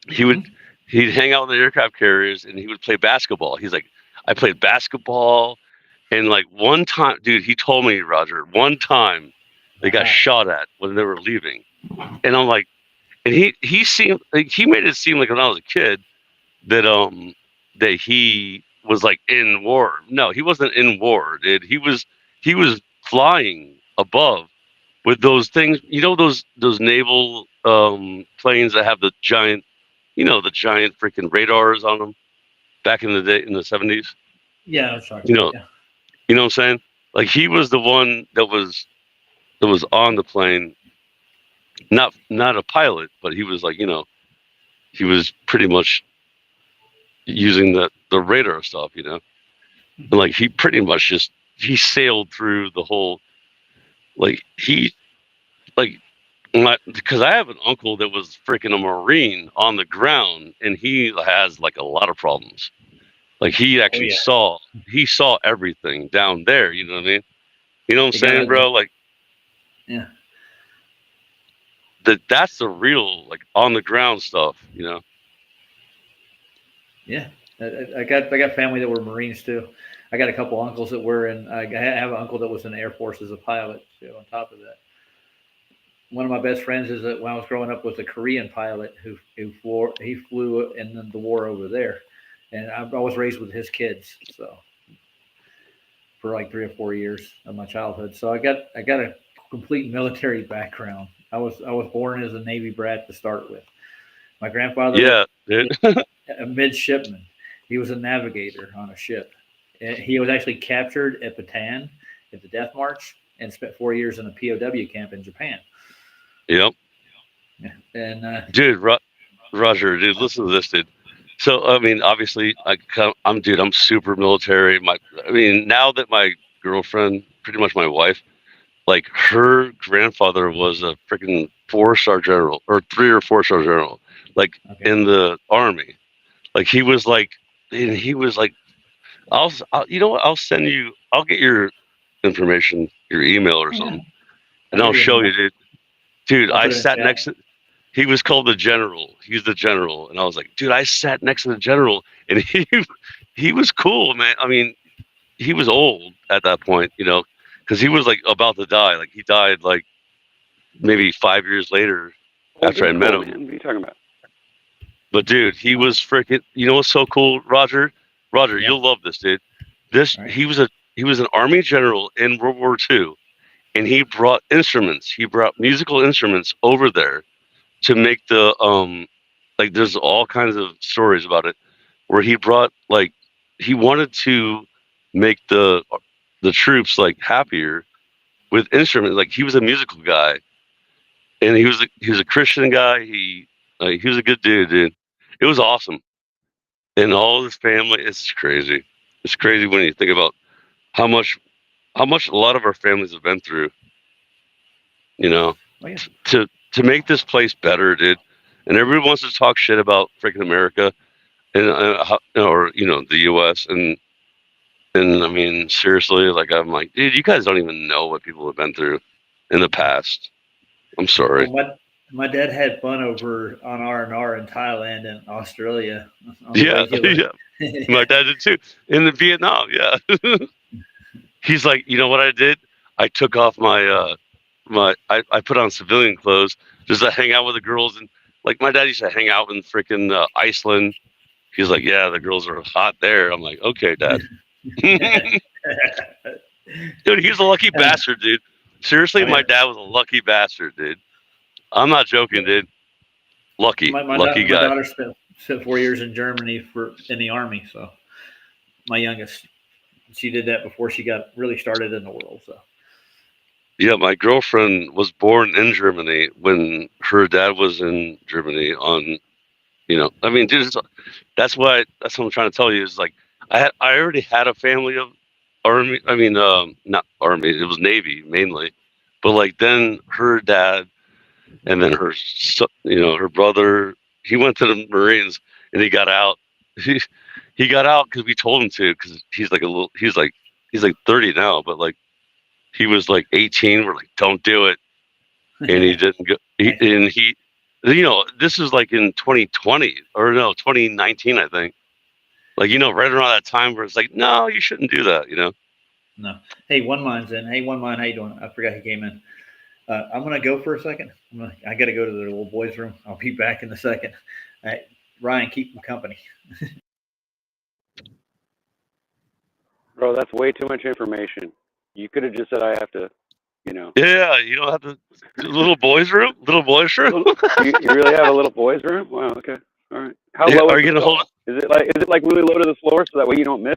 Speaker 21: He'd hang out with the aircraft carriers and he would play basketball. He's like, I played basketball, and like one time, dude, he told me, Roger, one time they got shot at when they were leaving, and I'm like, and he made it seem like when I was a kid that that he was like in war. No, he wasn't in war, dude. He was he was flying above with those things. You know those naval planes that have the giant, the giant freaking radars on them back in the day in the 70s.
Speaker 2: Yeah, that's right.
Speaker 21: You know what I'm saying? Like he was the one that was on the plane, not a pilot, but he was like, he was pretty much using the radar stuff, and like he pretty much he sailed through the whole, because I have an uncle that was freaking a Marine on the ground, and he has like a lot of problems. Like he actually saw everything down there. You know what I mean? You know what I'm saying, bro? Like,
Speaker 2: yeah,
Speaker 21: that's the real like on the ground stuff.
Speaker 2: Yeah, I got family that were Marines too. I got a couple uncles that were in. I have an uncle that was in the Air Force as a pilot. So on top of that, one of my best friends is that when I was growing up was a Korean pilot who flew in the war over there, and I was raised with his kids, so for like 3 or 4 years of my childhood. So I got a complete military background. I was born as a Navy brat to start with. My grandfather was a midshipman. He was a navigator on a ship. He was actually captured at Bataan at the Death March and spent 4 years in a POW camp in Japan.
Speaker 21: Yep.
Speaker 2: And
Speaker 21: dude, Roger, dude, listen to this, dude. So I mean, obviously, I'm super military. Now that my girlfriend, pretty much my wife, like her grandfather was a freaking 4-star general or 3 or 4-star general, like in the Army. Like he was like, I'll send you, I'll get your information, your email or something, and I'll show you, dude. I sat next to. He was called the general. He's the general, and I was like, dude, I sat next to the general, and he was cool, man. I mean, he was old at that point, because he was like about to die. Like he died like maybe 5 years later after I met him.
Speaker 6: Man. What are you talking about?
Speaker 21: But dude, he was freaking. You know what's so cool, Roger? Roger, you'll love this, dude. He was an Army general in World War II, and he brought instruments. He brought musical instruments over there to make the there's all kinds of stories about it where he brought he wanted to make the troops happier with instruments. Like he was a musical guy, and he was a Christian guy. He was a good dude. It was awesome. And all his family, it's crazy. It's crazy when you think about how much a lot of our families have been through, to make this place better, dude. And everyone wants to talk shit about freaking America and or the US, and I mean, seriously, I'm like, dude, you guys don't even know what people have been through in the past. I'm sorry.
Speaker 2: Well, my dad had fun over on R&R in Thailand and Australia.
Speaker 21: Yeah. My dad did too in Vietnam. Yeah. He's like, you know what I did? I took off my I put on civilian clothes just to hang out with the girls, and my dad used to hang out in freaking Iceland. He's like, yeah, the girls are hot there. I'm like, okay, Dad. Dude, he's a lucky bastard, dude. Seriously, my dad was a lucky bastard, dude. I'm not joking, dude. Lucky guy.
Speaker 2: My daughter spent 4 years in Germany in the Army. So my youngest, she did that before she got really started in the world. So.
Speaker 21: Yeah, my girlfriend was born in Germany when her dad was in Germany I mean, dude, that's what I'm trying to tell you is I already had a family of Army. I mean, not Army, it was Navy mainly. But then her dad and then her brother, he went to the Marines and he got out. He got out because we told him to, because he's like 30 now, but he was 18. We're like, don't do it. And he didn't go. This is in 2020 or no, 2019, I think. Right around that time where it's no, you shouldn't do that,
Speaker 2: No. Hey, One Mind's in. Hey, One Mind, how you doing? I forgot he came in. I'm going to go for a second. I got to go to the little boys' room. I'll be back in a second. All right, Ryan, keep them company.
Speaker 6: Bro, that's way too much information. You could have just said I have to, you know.
Speaker 21: Yeah, you don't have to. Little boys' room. Little boys' room.
Speaker 6: you really have a little boys' room? Wow. Okay. All right. How
Speaker 21: Yeah,
Speaker 6: low
Speaker 21: are
Speaker 6: is
Speaker 21: you
Speaker 6: the
Speaker 21: gonna hold?
Speaker 6: floor? Is it like really low to the floor so that way you don't miss?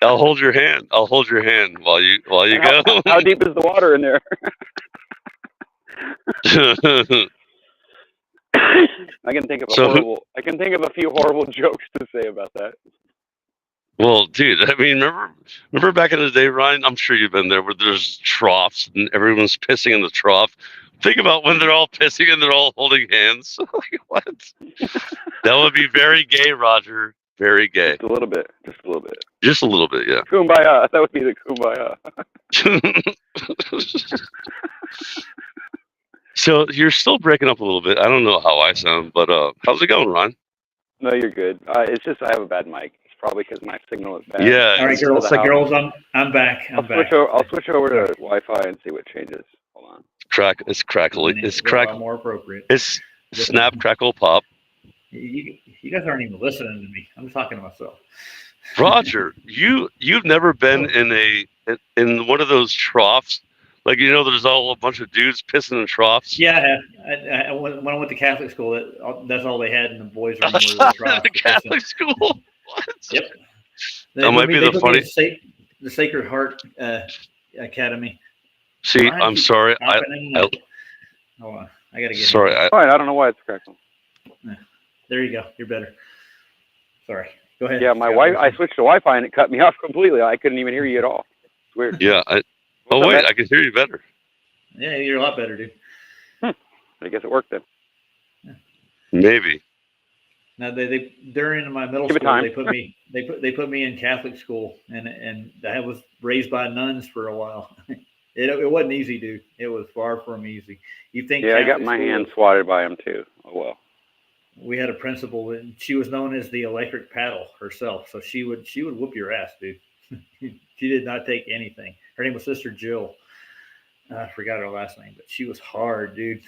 Speaker 21: I'll hold your hand. I'll hold your hand while you
Speaker 6: And
Speaker 21: go.
Speaker 6: how deep is the water in there? I can think of I can think of a few horrible jokes to say about that.
Speaker 21: Well, dude, I mean, remember back in the day, Ryan? I'm sure you've been there, where there's troughs and everyone's pissing in the trough. Think about when they're all pissing and they're all holding hands. Like, what? That would be very gay, Roger. Very gay.
Speaker 6: Just a little bit. Just a little bit.
Speaker 21: Just a little bit, yeah.
Speaker 6: Kumbaya. That would be the kumbaya.
Speaker 21: So you're still breaking up a little bit. I don't know how I sound, but how's it going, Ron?
Speaker 6: No, you're good. It's just I have a bad mic. It's probably because my signal is bad.
Speaker 21: Yeah.
Speaker 2: All right, girls. So girls, I'm back.
Speaker 6: I'll switch over to Wi-Fi and see what changes. Hold on.
Speaker 21: It's crackling. It's crack.
Speaker 2: More appropriate.
Speaker 21: It's snap, crackle, pop.
Speaker 2: You guys aren't even listening to me. I'm talking to myself.
Speaker 21: Roger, you've never been in one of those troughs, like, you know, there's all a bunch of dudes pissing in troughs.
Speaker 2: Yeah, I when I went to Catholic school, that's all they had in the boys' room. The
Speaker 21: Catholic school. What?
Speaker 2: Yep.
Speaker 21: That might be the funny.
Speaker 2: The Sacred Heart Academy.
Speaker 21: See, I'm sorry.
Speaker 2: Hold on, I gotta get.
Speaker 21: Sorry,
Speaker 6: I don't know why it's crackling.
Speaker 2: There you go. You're better. Sorry. Go ahead.
Speaker 6: Yeah, I switched to Wi-Fi and it cut me off completely. I couldn't even hear you at all. It's weird.
Speaker 21: Yeah. Oh wait, I can hear you better.
Speaker 2: Yeah, you're a lot better, dude.
Speaker 6: I guess it worked then.
Speaker 2: Yeah.
Speaker 21: Maybe.
Speaker 2: Now they during my middle school they put me in Catholic school and I was raised by nuns for a while. It wasn't easy, dude. It was far from easy. You think?
Speaker 6: Yeah, I got my hand swatted by him too. Oh well.
Speaker 2: We had a principal, and she was known as the electric paddle herself. So she would whoop your ass, dude. She did not take anything. Her name was Sister Jill. I forgot her last name, but she was hard, dude.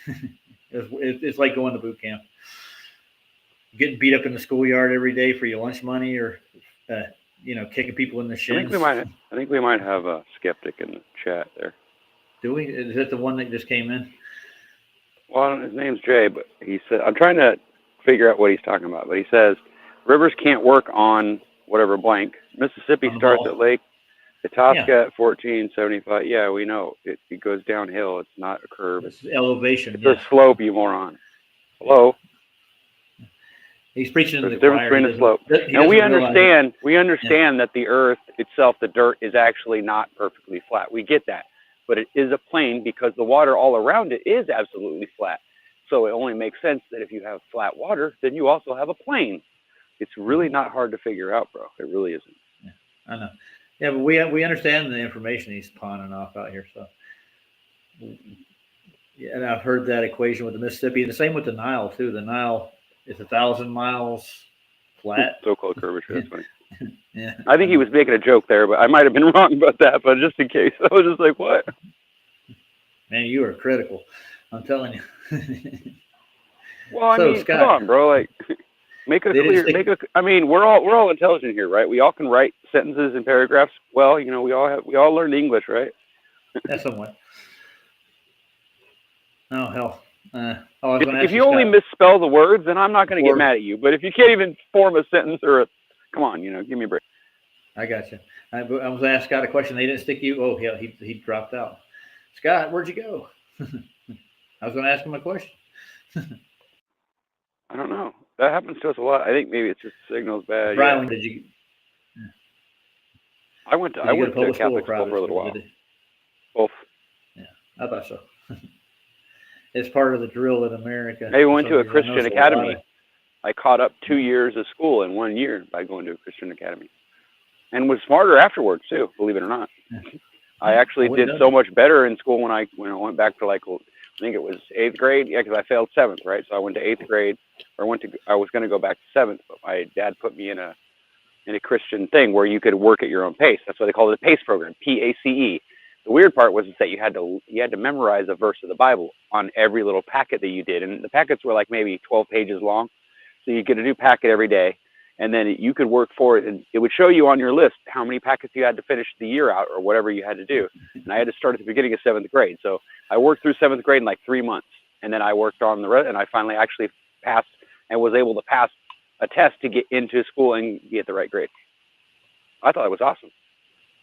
Speaker 2: It's like going to boot camp. Getting beat up in the schoolyard every day for your lunch money, or kicking people in the shins.
Speaker 6: I think we might have a skeptic in the chat there.
Speaker 2: Do we? Is that the one that just came in?
Speaker 6: Well, his name's Jay, but he said, I'm trying to figure out what he's talking about, but he says rivers can't work on whatever blank. Mississippi starts at Lake Itasca at 1475. Yeah, we know it goes downhill. It's not a curve.
Speaker 2: It's elevation.
Speaker 6: It's a slope, you moron. Hello.
Speaker 2: He's preaching to the
Speaker 6: difference between a slope. And we understand that the earth itself, the dirt, is actually not perfectly flat. We get that. But it is a plane because the water all around it is absolutely flat. So it only makes sense that if you have flat water, then you also have a plane. It's really not hard to figure out, bro. It really isn't.
Speaker 2: Yeah, I know. Yeah, but we understand the information he's pawning off out here. So, yeah, and I've heard that equation with the Mississippi, and the same with the Nile too. The Nile is 1,000 miles flat.
Speaker 6: So-called curvature. That's funny.
Speaker 2: Yeah.
Speaker 6: I think he was making a joke there, but I might have been wrong about that. But just in case, I was just like, "What?"
Speaker 2: Man, you are critical. I'm telling you.
Speaker 6: Well, I mean, Scott, come on, bro. Like, make it clear. I mean, we're all intelligent here, right? We all can write sentences and paragraphs. Well, you know, we all learned English, right?
Speaker 2: That's somewhat. Oh hell.
Speaker 6: If you only misspell the words, then I'm not going to get mad at you. But if you can't even form a sentence come on, give me a break.
Speaker 2: I got you. I was going to ask Scott a question. They didn't stick you. Oh, yeah, he dropped out. Scott, where'd you go? I was going to ask him a question.
Speaker 6: I don't know. That happens to us a lot. I think maybe it's just signal's bad.
Speaker 2: Brian, did you?
Speaker 6: I went to Catholic school for a little while. Both.
Speaker 2: Yeah, I thought so. It's part of the drill in America.
Speaker 6: I went to a Christian academy. I caught up 2 years of school in 1 year by going to a Christian academy, and was smarter afterwards too. Believe it or not, I actually did so much better in school when I went back to I think it was 8th grade. Yeah, because I failed 7th, right? So I went to 8th grade, I was going to go back to 7th, but my dad put me in a Christian thing where you could work at your own pace. That's why they call it a PACE program, PACE. The weird part was that you had to memorize a verse of the Bible on every little packet that you did, and the packets were like maybe 12 pages long. So you get a new packet every day, and then you could work for it, and it would show you on your list how many packets you had to finish the year out or whatever you had to do. And I had to start at the beginning of 7th grade. So I worked through 7th grade in like 3 months, and then I worked on the rest, and I finally actually passed and was able to pass a test to get into school and get the right grade. I thought it was awesome.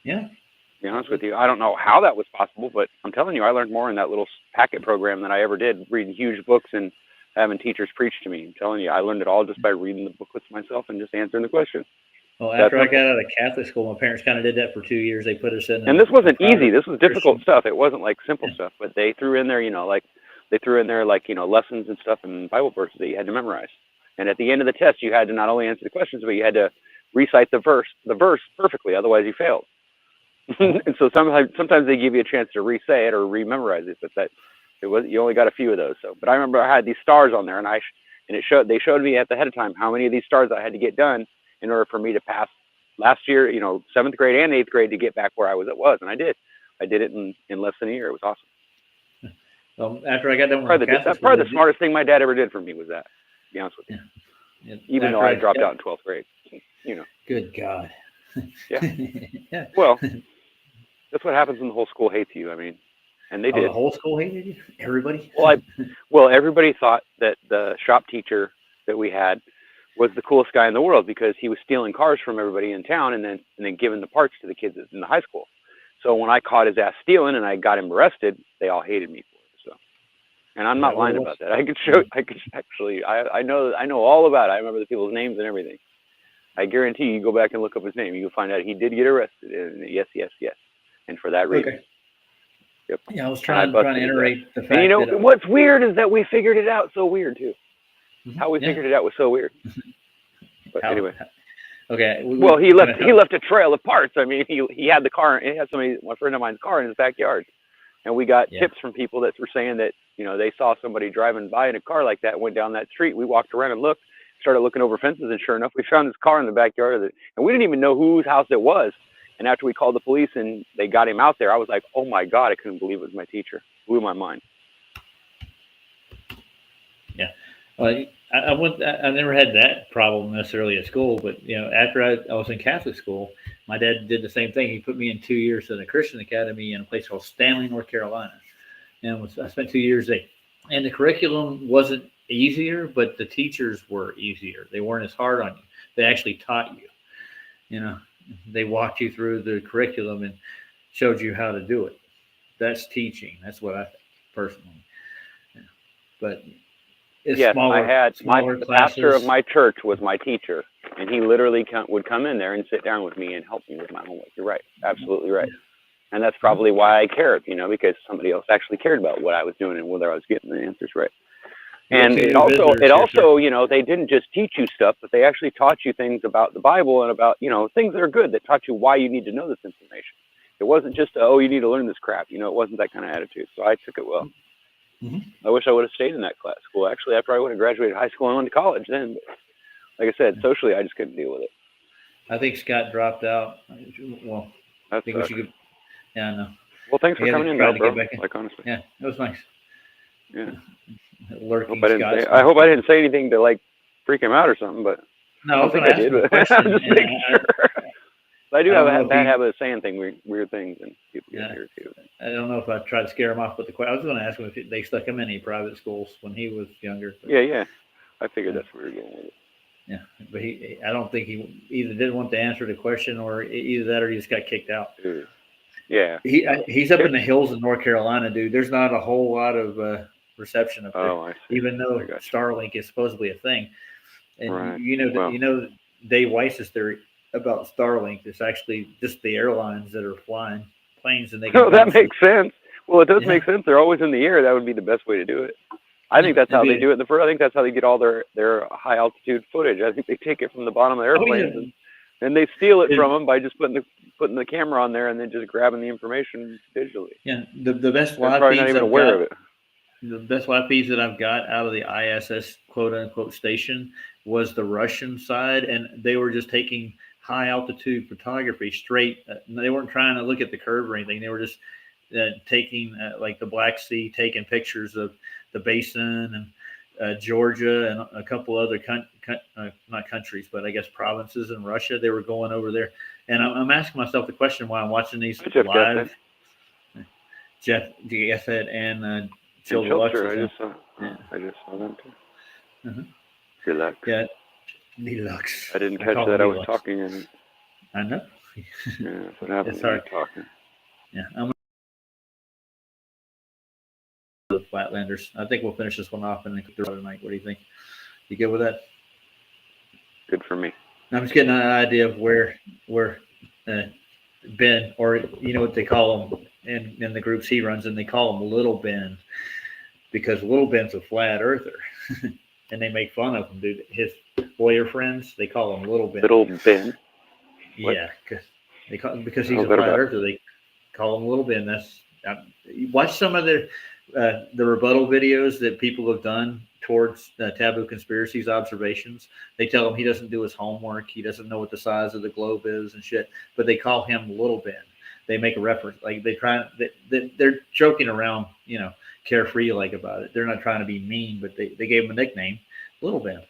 Speaker 2: Yeah.
Speaker 6: To be honest with you, I don't know how that was possible, but I'm telling you, I learned more in that little packet program than I ever did reading huge books and having teachers preach to me. I'm telling you, I learned it all just by reading the booklets myself and just answering the questions.
Speaker 2: Well, after I got out of Catholic school, my parents kind of did that for 2 years. They put us in.
Speaker 6: And this wasn't easy. This was difficult stuff. It wasn't like simple stuff, but they threw in there, lessons and stuff and Bible verses that you had to memorize. And at the end of the test, you had to not only answer the questions, but you had to recite the verse perfectly. Otherwise, you failed. And so sometimes they give you a chance to re-say it or re-memorize it, but you only got a few of those. So, but I remember I had these stars on there, they showed me at the head of time how many of these stars I had to get done in order for me to pass last year, 7th grade and 8th grade to get back where I was, and I did. I did it in less than a year. It was awesome.
Speaker 2: Well, after I got done with
Speaker 6: that's probably the smartest thing my dad ever did for me was that, to be honest with you.
Speaker 2: Yeah.
Speaker 6: Even though I dropped out in 12th grade,
Speaker 2: Good God.
Speaker 6: Yeah.
Speaker 2: Yeah.
Speaker 6: Well, that's what happens when the whole school hates you. I mean, and they did.
Speaker 2: The whole school hated you? Everybody?
Speaker 6: Well, everybody thought that the shop teacher that we had was the coolest guy in the world because he was stealing cars from everybody in town and then giving the parts to the kids in the high school. So when I caught his ass stealing and I got him arrested, they all hated me for it. So, and I'm not lying about that. I know all about it. I remember the people's names and everything. I guarantee you go back and look up his name. You can find out he did get arrested. And yes. And for that reason.
Speaker 2: Okay.
Speaker 6: Yep.
Speaker 2: Yeah, I was trying to iterate the fact
Speaker 6: and what's weird is that we figured it out so weird too. How we figured it out was so weird. But anyway.
Speaker 2: Okay.
Speaker 6: Well, he left a trail of parts. I mean, he had the car. He had my friend of mine's car in his backyard, and we got tips from people that were saying that they saw somebody driving by in a car like that. Went down that street. We walked around and looked, started looking over fences, and sure enough, we found his car in the backyard of it. And we didn't even know whose house it was. And after we called the police and they got him out there, I was like, oh my God, I couldn't believe it was my teacher. Blew my mind.
Speaker 2: Yeah. Well, I never had that problem necessarily at school, but after I was in Catholic school, my dad did the same thing. He put me in 2 years in a Christian academy in a place called Stanley, North Carolina, and I spent 2 years there. And the curriculum wasn't easier, but the teachers were easier. They weren't as hard on you. They actually taught you. They walked you through the curriculum and showed you how to do it. That's teaching. That's what I think personally. Yeah. But it's smaller.
Speaker 6: I had
Speaker 2: the
Speaker 6: pastor of my church was my teacher, and he literally would come in there and sit down with me and help me with my homework. You're right, absolutely right. And that's probably why I cared, because somebody else actually cared about what I was doing and whether I was getting the answers right. And it also, they didn't just teach you stuff, but they actually taught you things about the Bible and about, things that are good, that taught you why you need to know this information. It wasn't just, you need to learn this crap. It wasn't that kind of attitude. So I took it well. I wish I would have stayed in that school. Actually, after I would have graduated high school and went to college then. But like I said, socially, I just couldn't deal with it.
Speaker 2: I think Scott dropped out. Well, I think we should. Yeah, I know.
Speaker 6: Well, thanks for coming in, though, bro. Like, honestly.
Speaker 2: Yeah, it was nice.
Speaker 6: Yeah.
Speaker 2: I
Speaker 6: hope I didn't say anything to freak him out or something, but
Speaker 2: no,
Speaker 6: I don't think I did. But I'm just making sure. I do have a bad habit of saying weird things, and people get irritated.
Speaker 2: I don't know if I tried to scare him off with the question. I was going to ask him if they stuck him in any private schools when he was younger. But,
Speaker 6: yeah. I figured that's where you're going with it.
Speaker 2: Yeah, but I don't think he either didn't want to answer the question, or either that, or he just got kicked out.
Speaker 6: Yeah.
Speaker 2: He's up in the hills of North Carolina, dude. There's not a whole lot of reception up there, even though Starlink is supposedly a thing. And Dave Weiss's theory about Starlink is actually just the airlines that are flying planes, and they can
Speaker 6: that makes sense. Well, it does make sense. They're always in the air. That would be the best way to do it. I think that's how they do it. I think that's how they get all their high altitude footage. I think they take it from the bottom of the airplanes and they steal it from them by just putting the camera on there and then just grabbing the information digitally.
Speaker 2: Yeah, the best live
Speaker 6: feeds not even aware of it.
Speaker 2: The best live feeds that I've got out of the ISS quote unquote station was the Russian side, and they were just taking high altitude photography straight. They weren't trying to look at the curve or anything. They were just taking like the Black Sea, taking pictures of the basin and Georgia and a couple other not countries, but I guess provinces in Russia. They were going over there, and I'm asking myself the question while I'm watching these live. Jeff Gethett and Jill Deluxe.
Speaker 6: I just saw them too. Deluxe.
Speaker 2: Yeah, Deluxe.
Speaker 6: I didn't catch that. I was talking and.
Speaker 2: I know.
Speaker 6: Yeah, that's what happens when you're talking.
Speaker 2: Yeah, I'm the Flatlanders. I think we'll finish this one off and then cook the rest tonight. What do you think? You good with that?
Speaker 6: Good for me.
Speaker 2: I'm just getting an idea of where Ben, or you know what they call him in the groups he runs, and they call him Little Ben because Little Ben's a flat earther, and they make fun of him, dude. His lawyer friends, they call him Little Ben.
Speaker 6: Little Ben.
Speaker 2: Yeah, because he's a flat earther, they call him Little Ben. That's watch some of the rebuttal videos that people have done towards Taboo Conspiracy's observations. They tell him he doesn't do his homework, he doesn't know what the size of the globe is and shit, but they call him Little Ben. They make a reference, like they're joking around, you know, carefree like about it. They're not trying to be mean, but they gave him a nickname, Little Ben.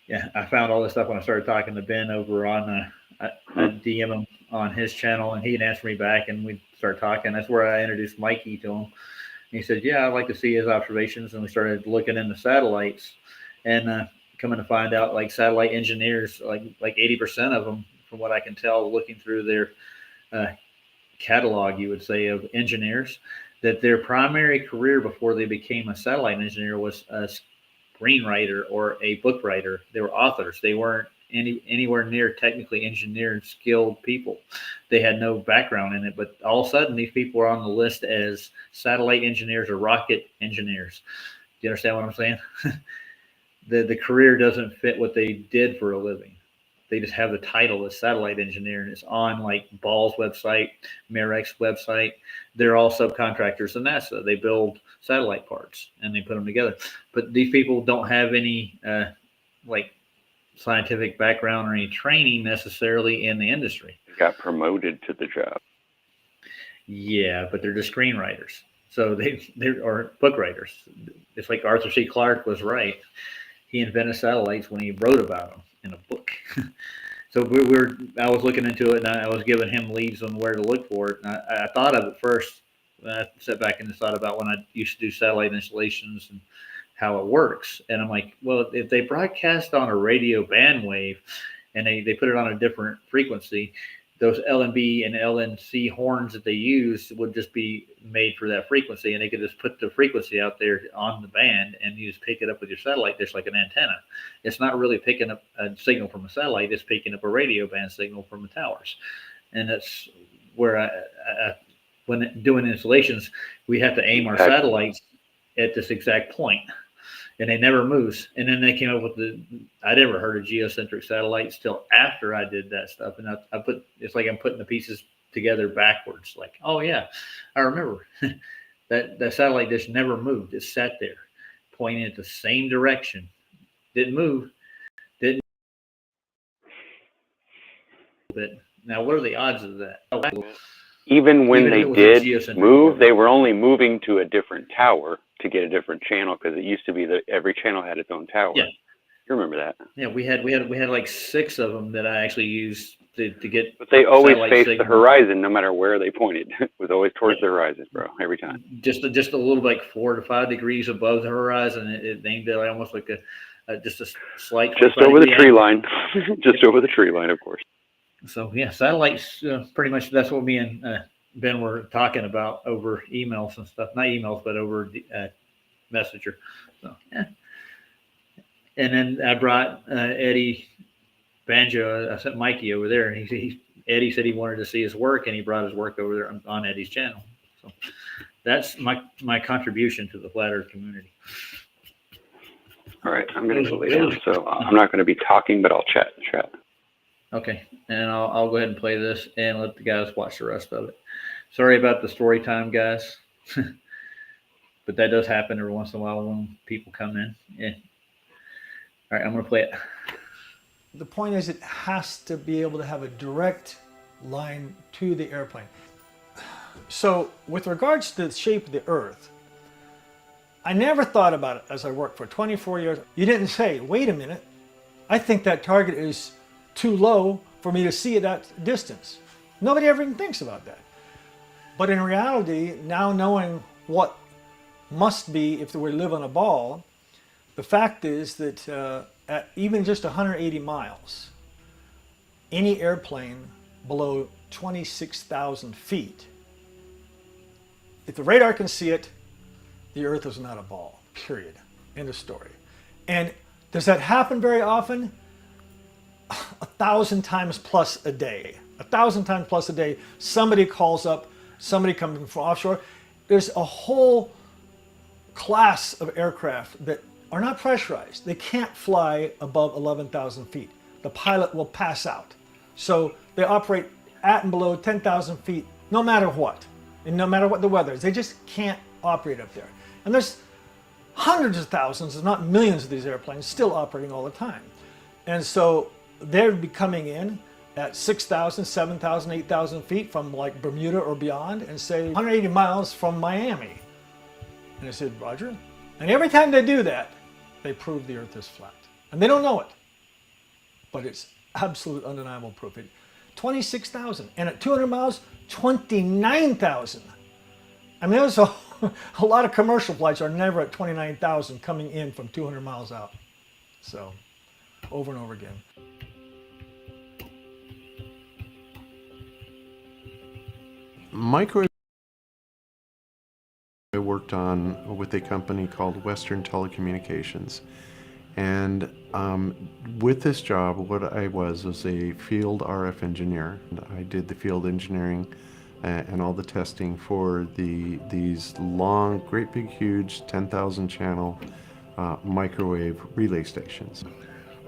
Speaker 2: Yeah, I found all this stuff when I started talking to Ben over on I DM him on his channel, and he'd answer me back, and we'd start talking. That's where I introduced Mikey to him. And he said, "Yeah, I'd like to see his observations." And we started looking into satellites, and coming to find out, like satellite engineers, like 80% of them, from what I can tell, looking through their catalog, you would say, of engineers, that their primary career before they became a satellite engineer was a screenwriter or a book writer. They were authors. They weren't anywhere near technically engineered, skilled people. They had no background in it, but all of a sudden these people are on the list as satellite engineers or rocket engineers. Do you understand what I'm saying? The career doesn't fit what they did for a living. They just have the title as satellite engineer, and it's on like Ball's website, Merek's website. They're all subcontractors to NASA. They build satellite parts and they put them together. But these people don't have any like scientific background or any training necessarily in the industry.
Speaker 6: They got promoted to the job.
Speaker 2: Yeah, but they're just screenwriters. So they are book writers. It's like Arthur C. Clarke was right. He invented satellites when he wrote about them in a book. So I was looking into it, and I was giving him leads on where to look for it. And I thought of it first. I sat back and thought about when I used to do satellite installations and how it works. And I'm like, well, if they broadcast on a radio bandwave and they put it on a different frequency, those LNB and LNC horns that they use would just be made for that frequency, and they could just put the frequency out there on the band and you just pick it up with your satellite just like an antenna. It's not really picking up a signal from a satellite, it's picking up a radio band signal from the towers. And that's where I when doing installations, we have to aim our satellites at this exact point, and they never moves. And then they came up with I never heard of geocentric satellites till after I did that stuff. And I put, it's like I'm putting the pieces together backwards. Like, oh yeah, I remember that satellite dish never moved. It sat there pointing at the same direction. Didn't move. Didn't. But now what are the odds of that?
Speaker 6: Even when they did move, they were only moving to a different tower to get a different channel, because it used to be that every channel had its own tower. Yeah. You remember that? Yeah, we had like 6 of them that I actually used to get. But they always faced the horizon, no matter where they pointed. It was always towards the horizon, bro, every time. Just a little like 4 to 5 degrees above the horizon. It aimed at almost like just a slight. Just over the tree line. Just over the tree line, of course. So yeah, satellites, pretty much that's what me and Ben were talking about over emails and stuff. Not emails, but over Messenger. So yeah. And then I brought Eddie Banjo. I sent Mikey over there, and Eddie said he wanted to see his work, and he brought his work over there on Eddie's channel. So that's my contribution to the Flat Earth community. All right, I'm going to lay down, so I'm not going to be talking, but I'll chat. Okay, and I'll go ahead and play this and let the guys watch the rest of it. Sorry about the story time, guys, but that does happen every once in a while when people come in. Yeah. All right, I'm going to play it.
Speaker 20: The point is, it has to be able to have a direct line to the airplane. So with regards to the shape of the Earth, I never thought about it as I worked for 24 years. You didn't say, wait a minute, I think that target is too low for me to see at that distance. Nobody ever even thinks about that. But in reality, now knowing what must be if we live on a ball, the fact is that at even just 180 miles, any airplane below 26,000 feet, if the radar can see it, the Earth is not a ball, period. End of story. And does that happen very often? 1,000 times plus a day. 1,000 times plus a day, somebody calls up, somebody coming from offshore. There's a whole class of aircraft that are not pressurized. They can't fly above 11,000 feet. The pilot will pass out. So they operate at and below 10,000 feet, no matter what, and no matter what the weather is. They just can't operate up there. And there's hundreds of thousands, if not millions of these airplanes still operating all the time. And so they'd be coming in at 6,000, 7,000, 8,000 feet from like Bermuda or beyond and say 180 miles from Miami. And I said, Roger. And every time they do that, they prove the Earth is flat. And they don't know it, but it's absolute undeniable proof. 26,000, and at 200 miles, 29,000. I mean, there's a lot of commercial flights are never at 29,000 coming in from 200 miles out. So, over and over again.
Speaker 17: Microwave I worked on with a company called Western Telecommunications. And with this job, what I was a field RF engineer. I did the field engineering and all the testing for these long, great big, huge 10,000 channel microwave relay stations.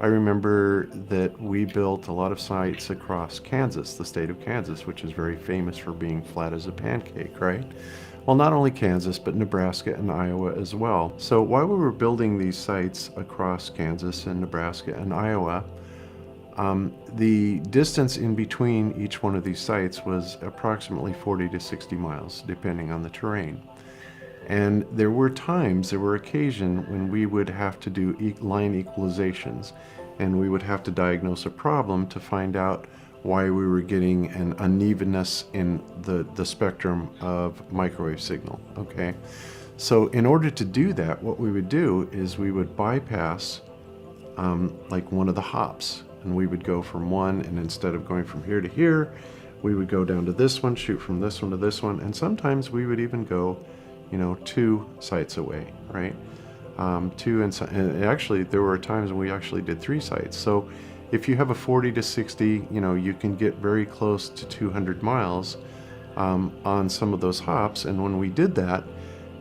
Speaker 17: I remember that we built a lot of sites across Kansas, the state of Kansas, which is very famous for being flat as a pancake, right? Well, not only Kansas, but Nebraska and Iowa as well. So while we were building these sites across Kansas and Nebraska and Iowa, the distance in between each one of these sites was approximately 40 to 60 miles, depending on the terrain. And there were occasions when we would have to do line equalizations, and we would have to diagnose a problem to find out why we were getting an unevenness in the spectrum of microwave signal, okay? So in order to do that, what we would do is we would bypass like one of the hops, and we would go from one, and instead of going from here to here, we would go down to this one, shoot from this one to this one, and sometimes we would even go, 2 sites away, right? And actually there were times when we actually did 3 sites. So if you have a 40 to 60, you can get very close to 200 miles on some of those hops. And when we did that,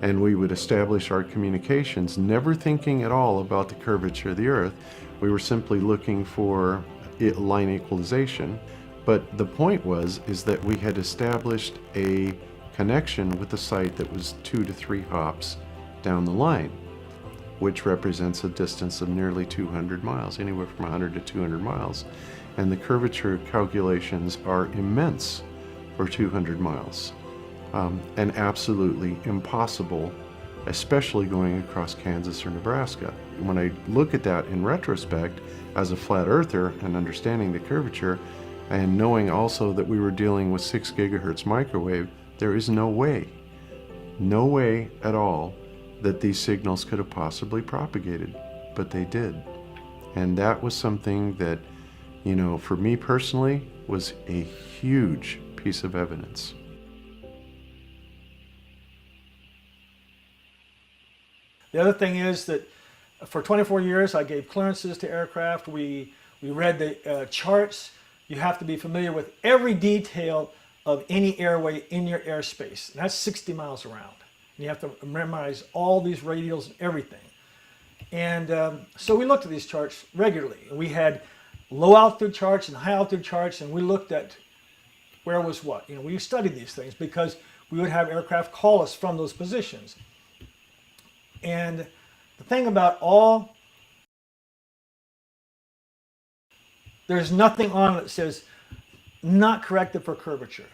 Speaker 17: and we would establish our communications, never thinking at all about the curvature of the Earth, we were simply looking for line equalization. But the point is that we had established a connection with a site that was 2 to 3 hops down the line, which represents a distance of nearly 200 miles, anywhere from 100 to 200 miles. And the curvature calculations are immense for 200 miles and absolutely impossible, especially going across Kansas or Nebraska. When I look at that in retrospect as a flat earther and understanding the curvature and knowing also that we were dealing with 6 gigahertz microwave, there is no way at all that these signals could have possibly propagated, but they did. And that was something that, for me personally, was a huge piece of evidence.
Speaker 20: The other thing is that for 24 years, I gave clearances to aircraft. We read the charts. You have to be familiar with every detail of any airway in your airspace. And that's 60 miles around. You have to memorize all these radials and everything. And so we looked at these charts regularly. We had low altitude charts and high altitude charts, and we looked at where was what. We studied these things because we would have aircraft call us from those positions. And the thing about there's nothing on it that says not corrected for curvature.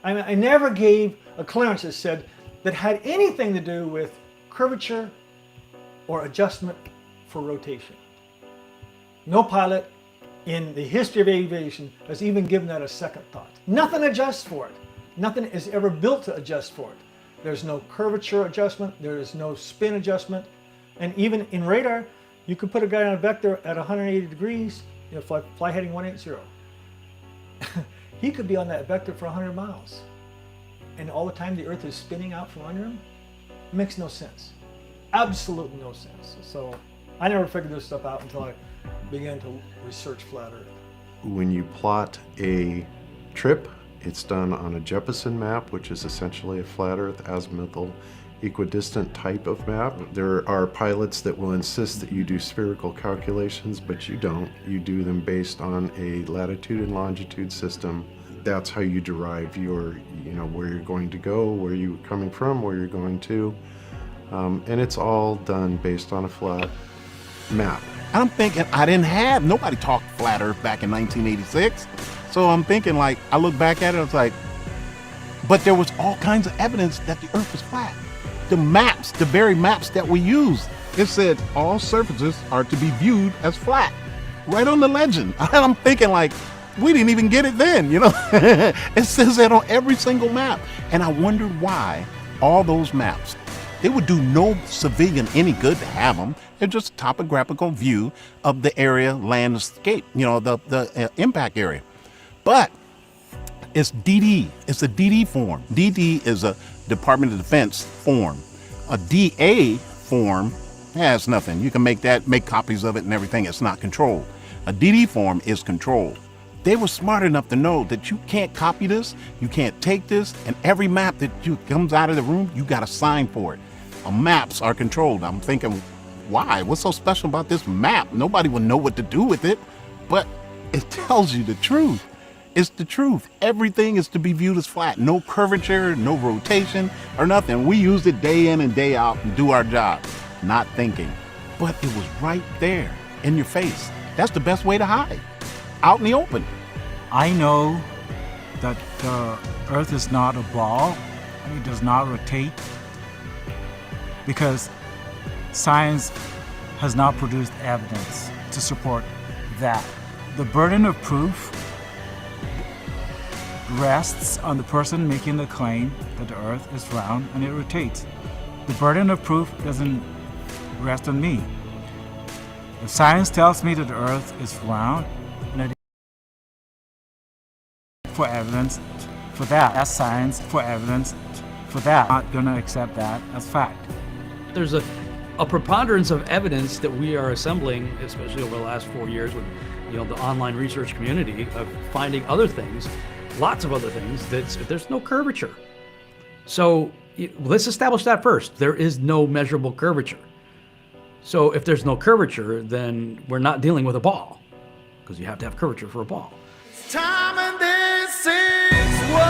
Speaker 20: I never gave a clearance that said that had anything to do with curvature or adjustment for rotation. No pilot in the history of aviation has even given that a second thought. Nothing adjusts for it. Nothing is ever built to adjust for it. There's no curvature adjustment, there is no spin adjustment, and even in radar, you could put a guy on a vector at 180 degrees, fly heading 180. He could be on that vector for 100 miles. And all the time the Earth is spinning out from under him? It makes no sense. Absolutely no sense. So I never figured this stuff out until I began to research flat Earth.
Speaker 17: When you plot a trip, it's done on a Jeppesen map, which is essentially a flat Earth azimuthal equidistant type of map. There are pilots that will insist that you do spherical calculations, but you don't. You do them based on a latitude and longitude system. That's how you derive your, where you're going to go, where you're coming from, where you're going to. And it's all done based on a flat map.
Speaker 19: I'm thinking nobody talked flat Earth back in 1986. So I'm thinking, like, I look back at it, I was like, but there was all kinds of evidence that the Earth was flat. The maps, the very maps that we use, it said all surfaces are to be viewed as flat, right on the legend. And I'm thinking, like, we didn't even get it then, It says that on every single map. And I wondered why all those maps, it would do no civilian any good to have them. They're just a topographical view of the area landscape, the impact area. But it's DD. It's a DD form. DD is a Department of Defense form. A DA form has nothing. You can make copies of it and everything. It's not controlled. A DD form is controlled. They were smart enough to know that you can't copy this, you can't take this, and every map that comes out of the room, you got to sign for it. Maps are controlled. I'm thinking, why? What's so special about this map? Nobody will know what to do with it, but it tells you the truth. It's the truth. Everything is to be viewed as flat. No curvature, no rotation, or nothing. We used it day in and day out and do our job, not thinking. But it was right there in your face. That's the best way to hide. Out in the open.
Speaker 16: I know that the Earth is not a ball and it does not rotate because science has not produced evidence to support that. The burden of proof rests on the person making the claim that the Earth is round and it rotates. The burden of proof doesn't rest on me. If science tells me that the Earth is round, and for evidence for that, that's science. For evidence for that, I'm not gonna accept that as fact.
Speaker 15: There's a preponderance of evidence that we are assembling, especially over the last 4 years with the online research community, of finding other things, lots of other things, that there's no curvature. So let's establish that first. There is no measurable curvature. So if there's no curvature, then we're not dealing with a ball, because you have to have curvature for a ball.
Speaker 12: Time and this is war.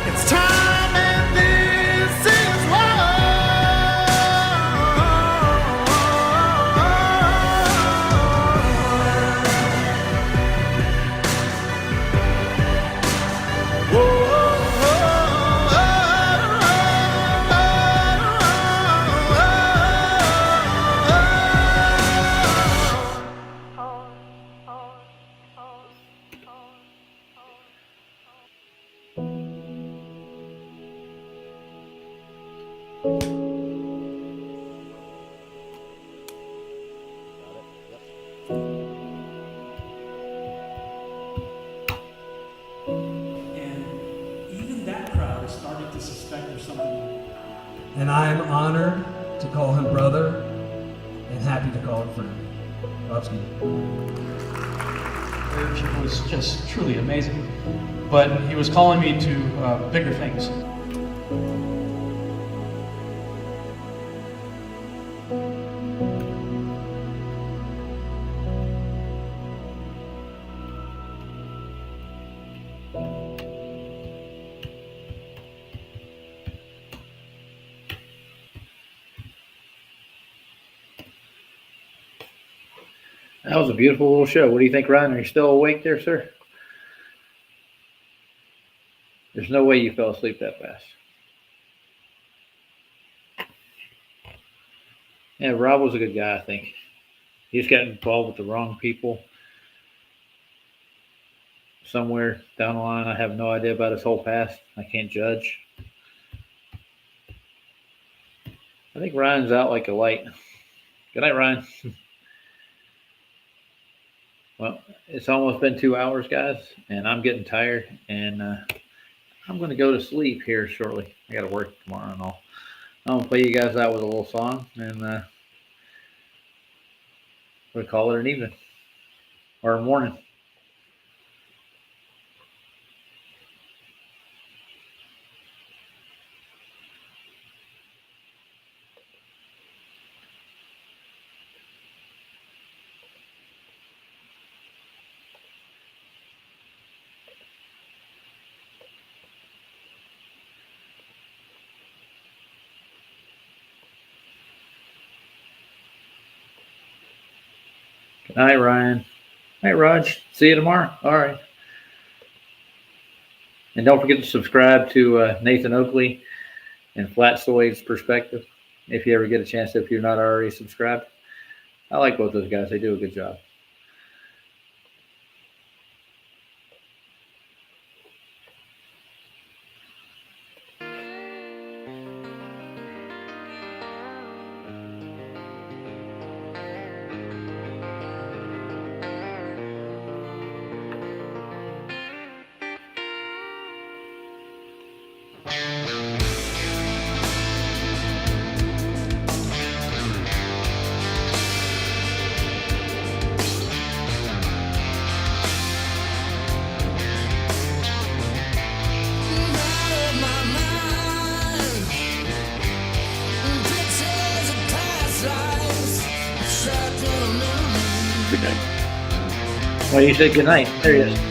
Speaker 12: It's time and this is war.
Speaker 15: And I am honored to call him brother and happy to call him friend. Bobski.
Speaker 14: It was just truly amazing. But he was calling me to bigger things.
Speaker 2: That was a beautiful little show. What do you think, Ryan? Are you still awake there, sir? There's no way you fell asleep that fast. Yeah, Rob was a good guy, I think. He just got involved with the wrong people somewhere down the line. I have no idea about his whole past. I can't judge. I think Ryan's out like a light. Good night, Ryan. Well, it's almost been 2 hours, guys, and I'm getting tired, and I'm going to go to sleep here shortly. I got to work tomorrow and all. I'm going to play you guys out with a little song, and we'll call it an evening or a morning. Good night, Ryan. Hey, Raj. See you tomorrow. All right. And don't forget to subscribe to Nathan Oakley and Flat Soy's Perspective if you ever get a chance, if you're not already subscribed. I like both those guys. They do a good job. Good night. Well, you said good night. There he is.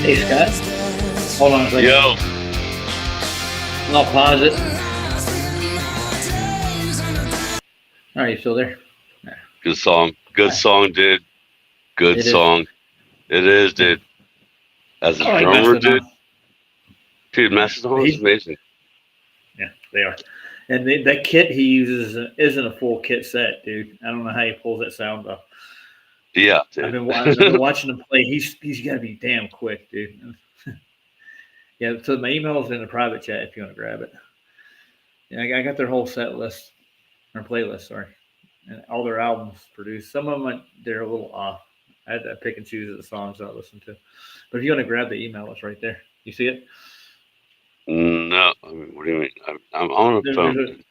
Speaker 2: Hey, Scott. Hold on a second.
Speaker 21: Yo.
Speaker 2: I'll pause it. All right, you still there?
Speaker 21: Good song. Good song, dude. Good song. It is, dude. As a drummer, dude, Mastodon is amazing.
Speaker 2: Yeah, they are. And that kit he uses isn't a full kit set, dude. I don't know how he pulls that sound off.
Speaker 21: Yeah, dude.
Speaker 2: I've been watching him play. He's got to be damn quick, dude. Yeah, so my email's in the private chat if you want to grab it. Yeah, I got their whole set list or playlist, sorry, and all their albums produced. Some of them they're a little off. I had to pick and choose the songs I listen to. But if you want to grab the email, it's right there. You see it?
Speaker 21: No, I mean, what do you mean? I'm on a phone.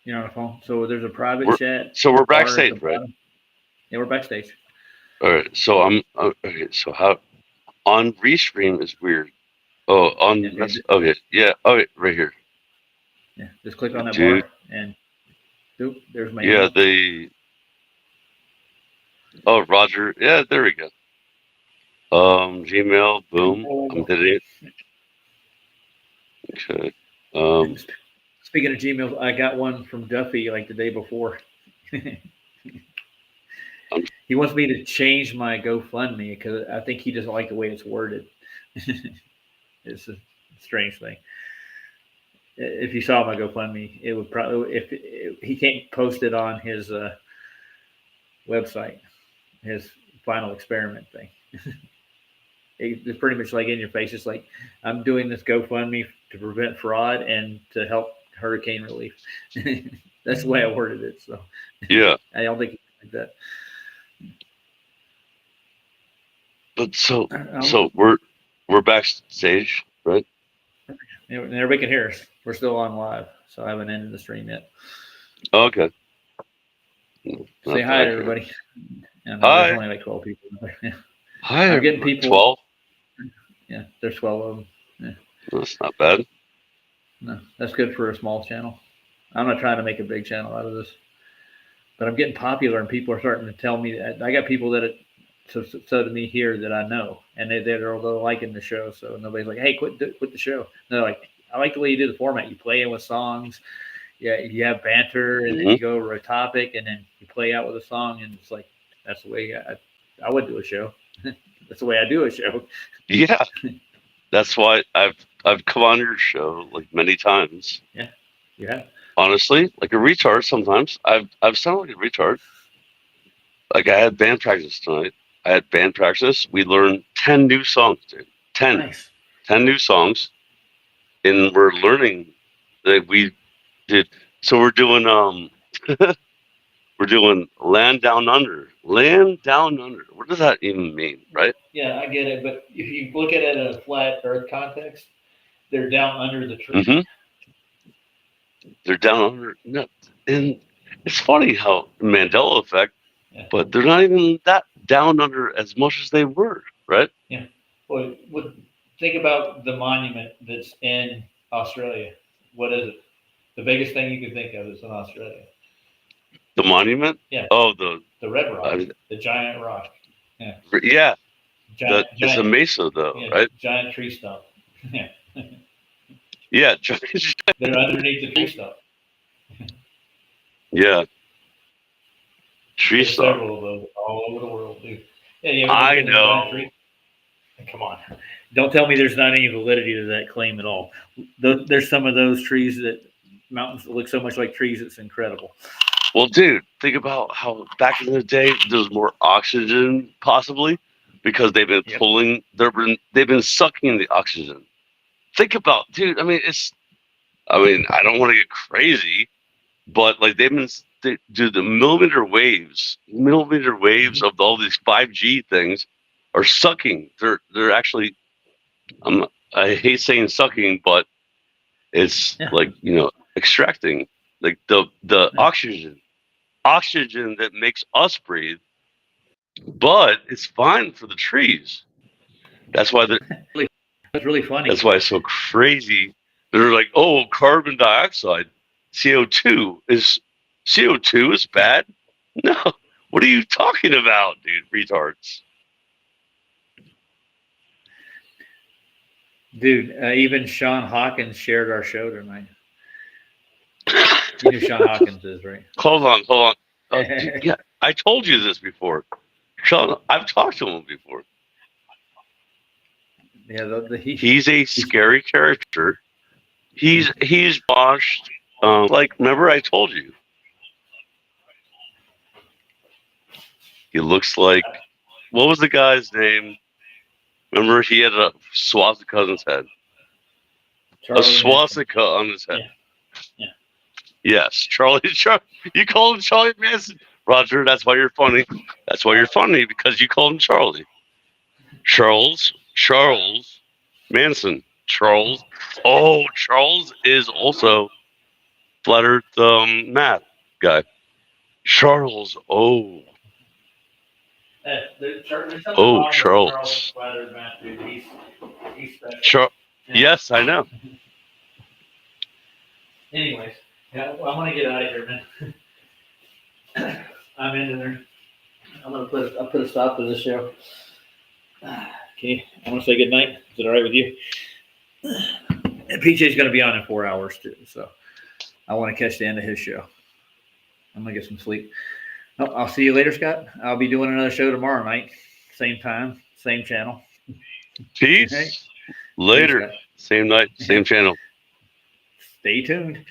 Speaker 2: You're on a phone. So there's a private chat.
Speaker 21: So we're backstage, right?
Speaker 2: Yeah, we're backstage.
Speaker 21: All right. So okay. So how on Restream is weird. Oh, on okay, yeah. Oh, right here.
Speaker 2: Yeah, just click on that bar and there's my
Speaker 21: email. Oh, Roger. Yeah, there we go. Gmail. Boom. I'm hitting it. Okay.
Speaker 2: Speaking of Gmail, I got one from Duffy like the day before. He wants me to change my GoFundMe because I think he doesn't like the way it's worded. It's a strange thing. If you saw my GoFundMe, it would probably if he can't post it on his website, his final experiment thing. It's pretty much like in your face. It's like I'm doing this GoFundMe to prevent fraud and to help hurricane relief. That's the way I worded it. So
Speaker 21: yeah,
Speaker 2: I don't think like that.
Speaker 21: But so we're backstage, right?
Speaker 2: And everybody can hear us. We're still on live, so I haven't ended the stream yet.
Speaker 21: Okay.
Speaker 2: Say hi to everybody.
Speaker 21: Hi.
Speaker 2: There's only like 12 people.
Speaker 21: Hi.
Speaker 2: I'm getting people.
Speaker 21: 12.
Speaker 2: Yeah, there's 12 of them. Yeah.
Speaker 21: That's not bad.
Speaker 2: No, that's good for a small channel. I'm not trying to make a big channel out of this, but I'm getting popular, and people are starting to tell me that I got people that so to me here that I know, and they're liking the show. So nobody's like, "Hey, quit the show." And they're like, "I like the way you do the format. You play in with songs. Yeah, you have banter, and then you go over a topic, and then you play out with a song, and it's like that's the way I would do a show. That's the way I do a show."
Speaker 21: Yeah, that's why I've come on your show like many times.
Speaker 2: Yeah, yeah.
Speaker 21: Honestly, like a retard sometimes. I've sounded like a retard. Like I had band practice tonight. I had band practice. We learned 10 new songs, dude. 10.
Speaker 2: Nice.
Speaker 21: 10 new songs. And we're learning that we did. So we're doing we're doing Land Down Under. Land Down Under. What does that even mean, right?
Speaker 2: Yeah, I get it. But if you look at it in a flat earth context, they're down under the tree.
Speaker 21: Mm-hmm. They're down under. No, and it's funny how Mandela effect, but they're not even that down under as much as they were, right?
Speaker 2: Yeah. Well, think about the monument that's in Australia. What is it? The biggest thing you can think of is in Australia.
Speaker 21: The monument?
Speaker 2: Yeah.
Speaker 21: Oh,
Speaker 2: the red rock, the giant rock. Yeah.
Speaker 21: Yeah. It's a
Speaker 2: giant,
Speaker 21: mesa, though, right?
Speaker 2: Giant tree stump. Yeah.
Speaker 21: Yeah.
Speaker 2: They're underneath the tree stump.
Speaker 21: Yeah. Tree
Speaker 2: There's
Speaker 21: stump.
Speaker 2: several of those all over the world, dude. Yeah,
Speaker 21: I know.
Speaker 2: Come on. Don't tell me there's not any validity to that claim at all. There's some of those trees mountains that look so much like trees, it's incredible.
Speaker 21: Well, dude, think about how back in the day there's more oxygen, possibly, because they've been pulling, they've been sucking the oxygen. Think about, dude. I mean, I don't want to get crazy, but like they do the millimeter waves of all these 5G things are sucking. They're actually, I hate saying sucking, but it's like, extracting like the oxygen that makes us breathe, but it's fine for the trees. That's why
Speaker 2: that's really funny.
Speaker 21: That's why it's so crazy. They're like, oh, carbon dioxide, CO2 is bad. No, what are you talking about, dude? Retards.
Speaker 2: Dude, even Sean Hawkins shared our show tonight. You know who Sean Hawkins is, right?
Speaker 21: Hold on. Yeah, I told you this before. Sean, I've talked to him before.
Speaker 2: Yeah,
Speaker 21: he's a scary character. He's washed. Like, remember I told you. He looks like, what was the guy's name? Remember, he had a swastika on his head. A swastika on his head.
Speaker 2: Yeah.
Speaker 21: Yes, Charlie. You called him Charlie Manson, Roger. That's why you're funny. That's why you're funny, because you called him Charlie. Charles Manson. Charles. Oh, Charles is also Flat Earth Matt guy. Charles. Oh. Charles. Yes, I know.
Speaker 2: Anyways, yeah, well, I want to get out of here, man. I'm into there. I'll put a stop to this show. Okay, I want to say good night. Is it all right with you? And PJ's going to be on in 4 hours too, so I want to catch the end of his show. I'm gonna get some sleep. Oh, I'll see you later, Scott. I'll be doing another show tomorrow night, same time, same channel.
Speaker 21: Peace.
Speaker 2: Okay.
Speaker 21: Later. Same night, same channel.
Speaker 2: Stay tuned.